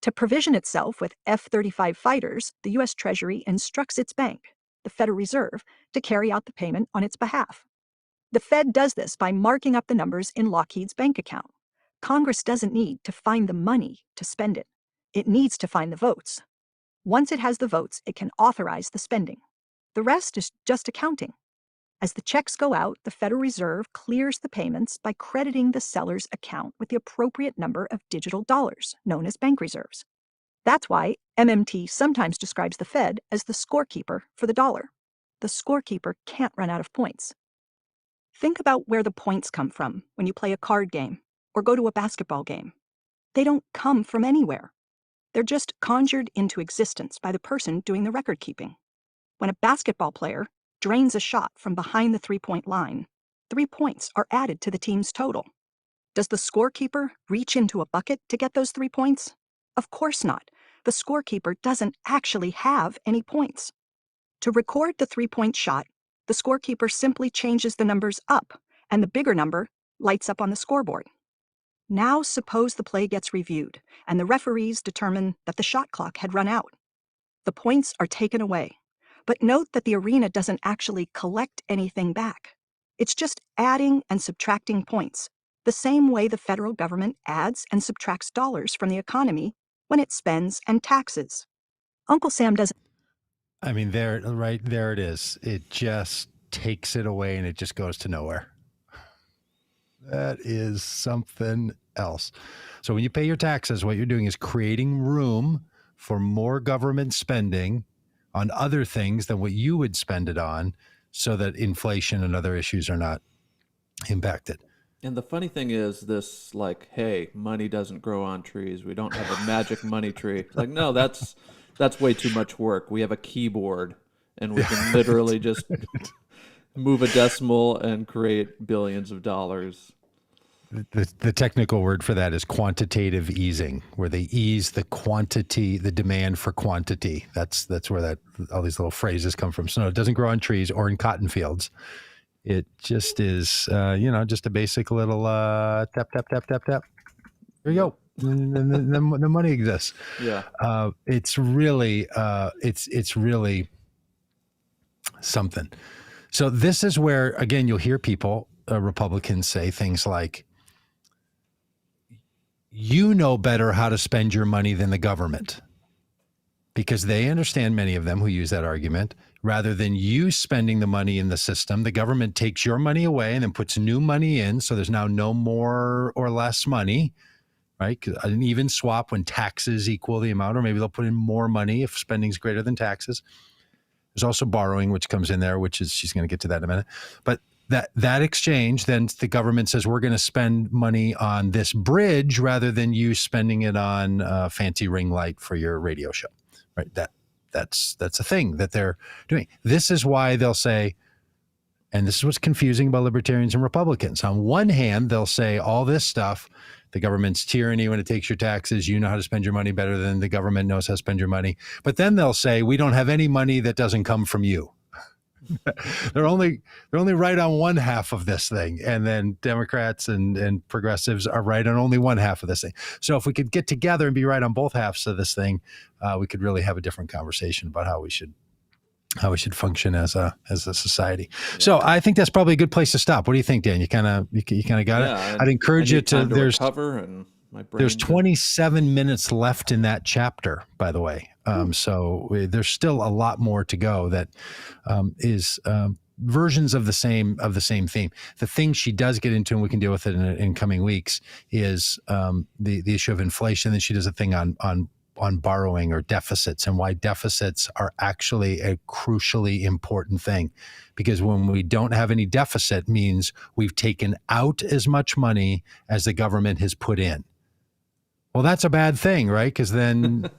To provision itself with F-35 fighters, the U.S. Treasury instructs its bank, the Federal Reserve, to carry out the payment on its behalf. The Fed does this by marking up the numbers in Lockheed's bank account. Congress doesn't need to find the money to spend it. It needs to find the votes. Once it has the votes, it can authorize the spending. The rest is just accounting. As the checks go out, the Federal Reserve clears the payments by crediting the seller's account with the appropriate number of digital dollars, known as bank reserves. That's why MMT sometimes describes the Fed as the scorekeeper for the dollar. The scorekeeper can't run out of points. Think about where the points come from when you play a card game or go to a basketball game. They don't come from anywhere. They're just conjured into existence by the person doing the record keeping. When a basketball player drains a shot from behind the three-point line, 3 points are added to the team's total. Does the scorekeeper reach into a bucket to get those 3 points? Of course not. The scorekeeper doesn't actually have any points. To record the 3-point shot, the scorekeeper simply changes the numbers up, and the bigger number lights up on the scoreboard. Now suppose the play gets reviewed, and the referees determine that the shot clock had run out. The points are taken away, but note that the arena doesn't actually collect anything back. It's just adding and subtracting points, the same way the federal government adds and subtracts dollars from the economy when it spends and taxes. Uncle Sam doesn't. I mean, right there it is. It just takes it away and it just goes to nowhere. That is something else. So when you pay your taxes, what you're doing is creating room for more government spending on other things than what you would spend it on, so that inflation and other issues are not impacted. And the funny thing is this, like, hey, money doesn't grow on trees. We don't have a magic money tree. It's like, no, that's way too much work. We have a keyboard, and we can literally just move a decimal and create billions of dollars. The technical word for that is quantitative easing, where they ease the quantity, the demand for quantity. That's where all these little phrases come from. So no, it doesn't grow on trees or in cotton fields. It just is, just a basic little tap, tap, tap, tap, tap. There you go. And the money exists. Yeah. It's really something. So this is where, again, you'll hear people, Republicans, say things like, you know better how to spend your money than the government, because they understand, many of them who use that argument, rather than you spending the money in the system, the government takes your money away and then puts new money in. So there's now no more or less money, right? An even swap when taxes equal the amount, or maybe they'll put in more money if spending is greater than taxes. There's also borrowing, which comes in there, which is, she's going to get to that in a minute. But that exchange, then the government says, we're going to spend money on this bridge rather than you spending it on a fancy ring light for your radio show, right? That's a thing that they're doing. This is why they'll say, and this is what's confusing about libertarians and Republicans. On one hand, they'll say all this stuff, the government's tyranny when it takes your taxes, you know how to spend your money better than the government knows how to spend your money. But then they'll say, we don't have any money that doesn't come from you. They're only right on one half of this thing, and then Democrats and progressives are right on only one half of this thing. So if we could get together and be right on both halves of this thing, we could really have a different conversation about how we should function as a society. Yeah. So I think that's probably a good place to stop. What do you think, Dan? You kind of got it. I'd encourage you to. There's 27 minutes left in that chapter, by the way. So there's still a lot more to go. That is versions of the same theme. The thing she does get into, and we can deal with it in coming weeks, is the issue of inflation. Then she does a thing on borrowing or deficits, and why deficits are actually a crucially important thing. Because when we don't have any deficit, means we've taken out as much money as the government has put in. Well, that's a bad thing, right? Because then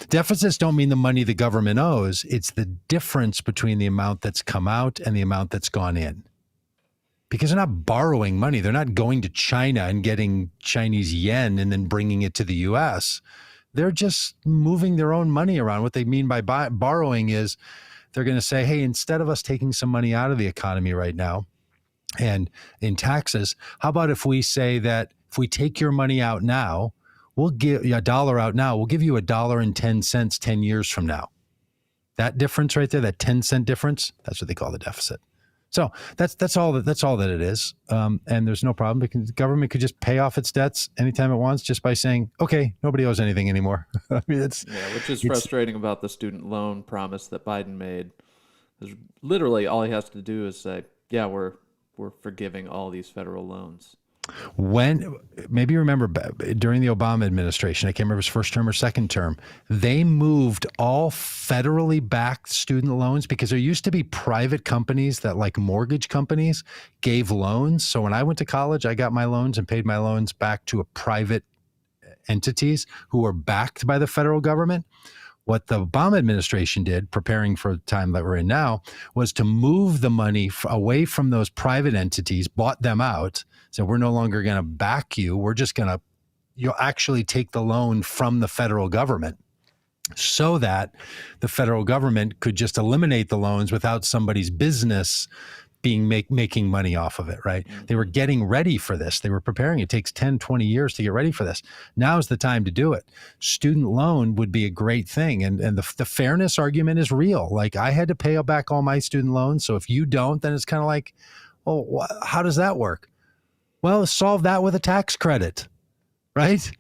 deficits don't mean the money the government owes. It's the difference between the amount that's come out and the amount that's gone in. Because they're not borrowing money. They're not going to China and getting Chinese yen and then bringing it to the U.S. They're just moving their own money around. What they mean by borrowing is they're going to say, hey, instead of us taking some money out of the economy right now and in taxes, how about if we say that if we take your money out now, we'll give you $1 out now, we'll give you $1.10 10 years from now. That difference right there, that 10-cent difference, that's what they call the deficit. So that's all that it is. And there's no problem because the government could just pay off its debts anytime it wants just by saying, okay, nobody owes anything anymore. I mean, which is frustrating about the student loan promise that Biden made. Because literally all he has to do is say, yeah, we're forgiving all these federal loans. When, maybe you remember during the Obama administration, I can't remember his first term or second term, they moved all federally backed student loans because there used to be private companies that, like mortgage companies, gave loans. So when I went to college, I got my loans and paid my loans back to a private entities who were backed by the federal government. What the Obama administration did, preparing for the time that we're in now, was to move the money away from those private entities, bought them out. So we're no longer going to back you. We're just going to, you'll actually take the loan from the federal government so that the federal government could just eliminate the loans without somebody's business being making money off of it, right? Mm-hmm. They were getting ready for this. They were preparing. It takes 10, 20 years to get ready for this. Now's the time to do it. Student loan would be a great thing. And the fairness argument is real. Like, I had to pay back all my student loans. So if you don't, then it's kind of like, oh, how does that work? Well, solve that with a tax credit, right?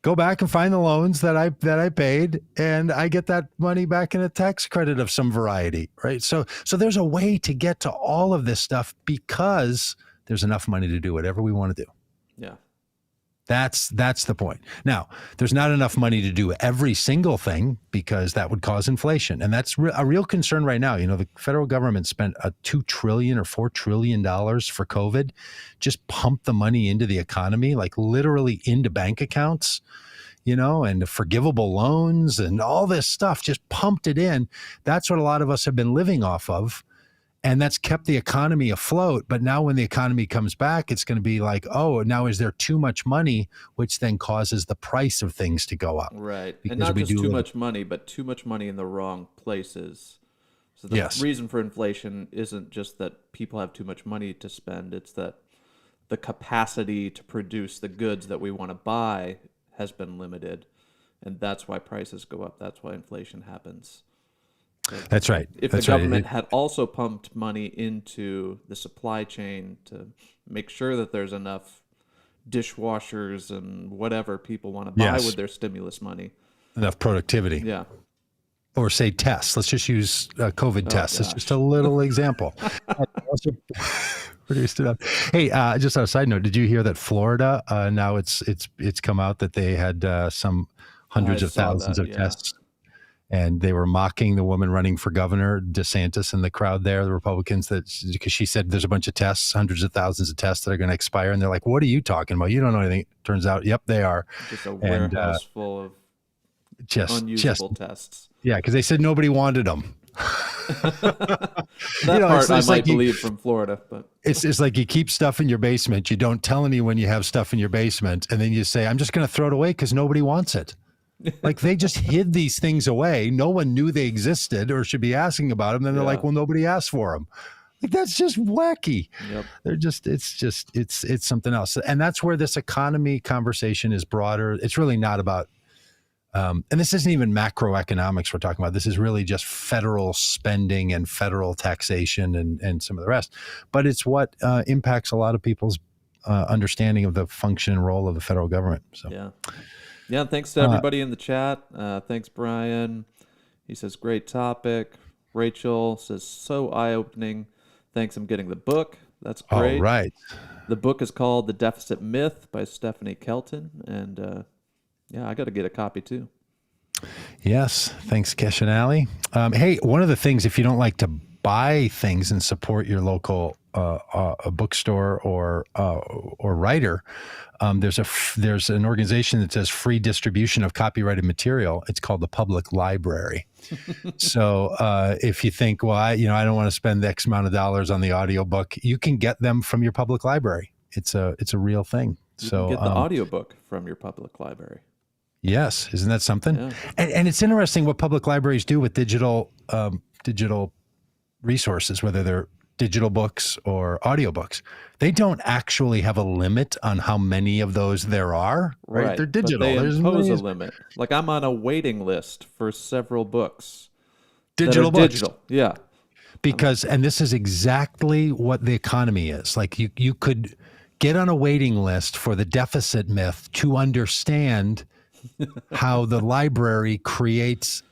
Go back and find the loans that I paid, and I get that money back in a tax credit of some variety, right? So there's a way to get to all of this stuff because there's enough money to do whatever we want to do. Yeah. That's the point. Now, there's not enough money to do every single thing because that would cause inflation. And that's a real concern right now. You know, the federal government spent $2 trillion or $4 trillion for COVID, just pumped the money into the economy, like literally into bank accounts, you know, and forgivable loans and all this stuff, just pumped it in. That's what a lot of us have been living off of. And that's kept the economy afloat. But now when the economy comes back, it's going to be like, oh, now is there too much money, which then causes the price of things to go up. Right. And not just too much money, but too much money in the wrong places. So the reason for inflation isn't just that people have too much money to spend. It's that the capacity to produce the goods that we want to buy has been limited. And that's why prices go up. That's why inflation happens. That's right. If the government had also pumped money into the supply chain to make sure that there's enough dishwashers and whatever people want to buy with their stimulus money. Enough productivity. Yeah. Or say tests. Let's just use COVID tests. It's just a little example. Also produced it up. Hey, just on a side note, did you hear that Florida, now it's come out that they had some hundreds of thousands of tests? And they were mocking the woman running for governor, DeSantis, in the crowd there, the Republicans, because she said there's a bunch of tests, hundreds of thousands of tests that are going to expire. And they're like, what are you talking about? You don't know anything. Turns out, yep, they are. Just a warehouse full of unusable tests. Yeah, because they said nobody wanted them. That part I might believe from Florida. But it's like you keep stuff in your basement. You don't tell anyone you have stuff in your basement. And then you say, I'm just going to throw it away because nobody wants it. Like, they just hid these things away. No one knew they existed or should be asking about them. Then they're like, well, nobody asked for them. Like, that's just wacky. Yep. It's something else. And that's where this economy conversation is broader. It's really not about, and this isn't even macroeconomics we're talking about. This is really just federal spending and federal taxation and some of the rest. But it's what impacts a lot of people's understanding of the function and role of the federal government. So. Yeah, thanks to everybody in the chat. Thanks, Brian. He says, great topic. Rachel says, so eye-opening. Thanks, I'm getting the book. That's great. All right. The book is called The Deficit Myth by Stephanie Kelton. And I got to get a copy too. Yes. Thanks, Kesh and Allie. Hey, one of the things, if you don't like to buy things and support your local a bookstore or writer, there's an organization that does free distribution of copyrighted material. It's called the Public Library. So if you think, well, I don't want to spend X amount of dollars on the audiobook, you can get them from your public library. It's a real thing. You can get the audiobook from your public library. Yes, isn't that something? Yeah. And it's interesting what public libraries do with digital resources, whether they're digital books or audiobooks. They don't actually have a limit on how many of those there are, right? They're digital. But they impose a limit. Like, I'm on a waiting list for several books. Digital books. Digital, yeah. Because, and this is exactly what the economy is. Like, you could get on a waiting list for the deficit myth to understand how the library creates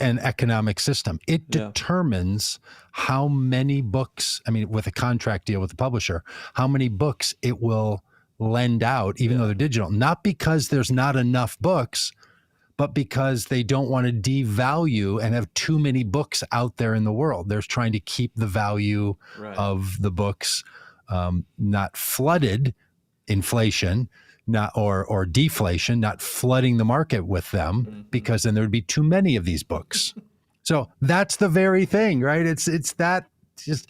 an economic system. It determines how many books, with a contract deal with the publisher, how many books it will lend out, even though they're digital, not because there's not enough books, but because they don't want to devalue and have too many books out there in the world. They're trying to keep the value of the books not flooded, inflation, not or deflation, not flooding the market with them, because then there would be too many of these books. So that's the very thing, right? It's that just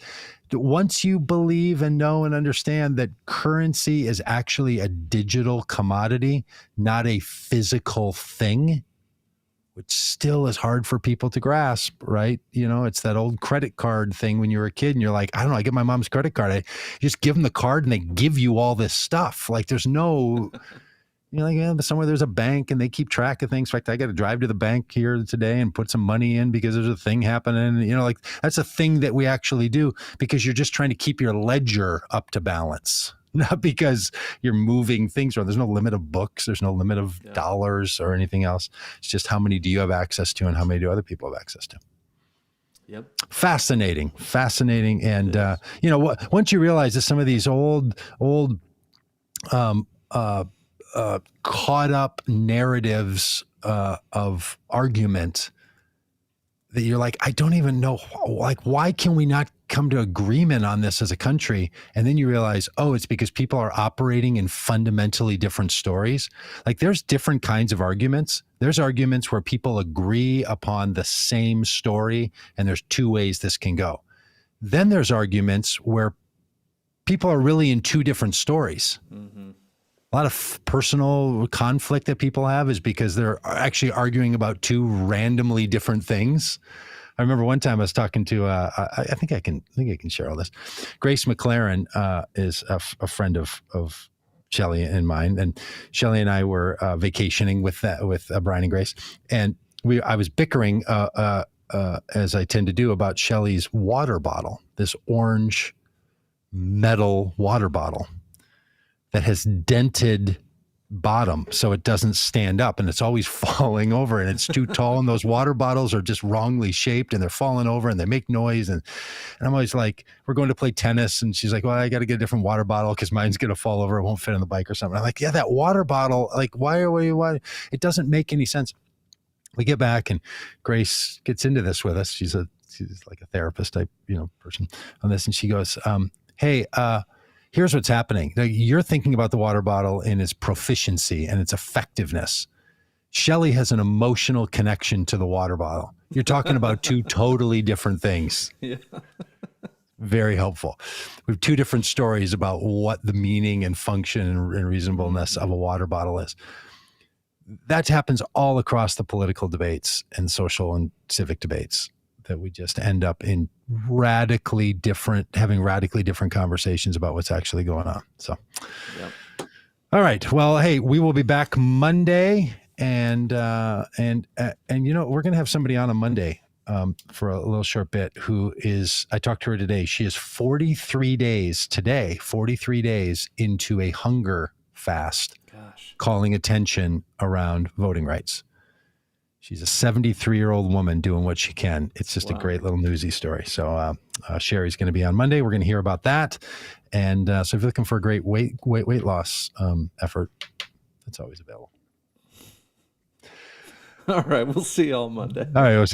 once you believe and know and understand that currency is actually a digital commodity, not a physical thing, which still is hard for people to grasp, right? You know, it's that old credit card thing when you were a kid and you're like, I don't know, I get my mom's credit card. I just give them the card and they give you all this stuff. Like there's no, you know, like, yeah, but somewhere there's a bank and they keep track of things. In fact, I got to drive to the bank here today and put some money in because there's a thing happening. You know, like that's a thing that we actually do because you're just trying to keep your ledger up to balance, not because you're moving things around. There's no limit of books. There's no limit of dollars or anything else. It's just how many do you have access to and how many do other people have access to. Yep. Fascinating. And, you know, once you realize that some of these old caught up narratives of argument that you're like, I don't even know, like, why can we not come to agreement on this as a country? And then you realize, oh, it's because people are operating in fundamentally different stories. Like there's different kinds of arguments. There's arguments where people agree upon the same story, and there's two ways this can go. Then there's arguments where people are really in two different stories. Mm-hmm. A lot of personal conflict that people have is because they're actually arguing about two randomly different things. I remember one time I was talking to, I think I can share all this. Grace McLaren is a friend of Shelley and mine, and Shelley and I were vacationing with Brian and Grace, and I was bickering as I tend to do about Shelley's water bottle, this orange metal water bottle that has dented bottom so it doesn't stand up, and it's always falling over, and it's too tall, and those water bottles are just wrongly shaped and they're falling over and they make noise, and I'm always like, we're going to play tennis, and she's like, well, I got to get a different water bottle because mine's going to fall over, it won't fit on the bike or something. I'm like, yeah, that water bottle, like why it doesn't make any sense. We get back and Grace gets into this with us. She's like a therapist type, you know, person on this, and she goes, hey, here's what's happening. Now, you're thinking about the water bottle in its proficiency and its effectiveness. Shelley has an emotional connection to the water bottle. You're talking about two totally different things. Yeah. Very helpful. We have two different stories about what the meaning and function and reasonableness of a water bottle is. That happens all across the political debates and social and civic debates, that we just end up in having radically different conversations about what's actually going on. So, yep. All right. Well, hey, we will be back Monday, and you know, we're going to have somebody on Monday for a little short bit I talked to her today. She is 43 days into a hunger fast. Gosh. Calling attention around voting rights. She's a 73-year-old woman doing what she can. It's just a great little newsy story. So Sherry's going to be on Monday. We're going to hear about that. And so if you're looking for a great weight loss effort, that's always available. All right. We'll see you all Monday. All right. We'll see you.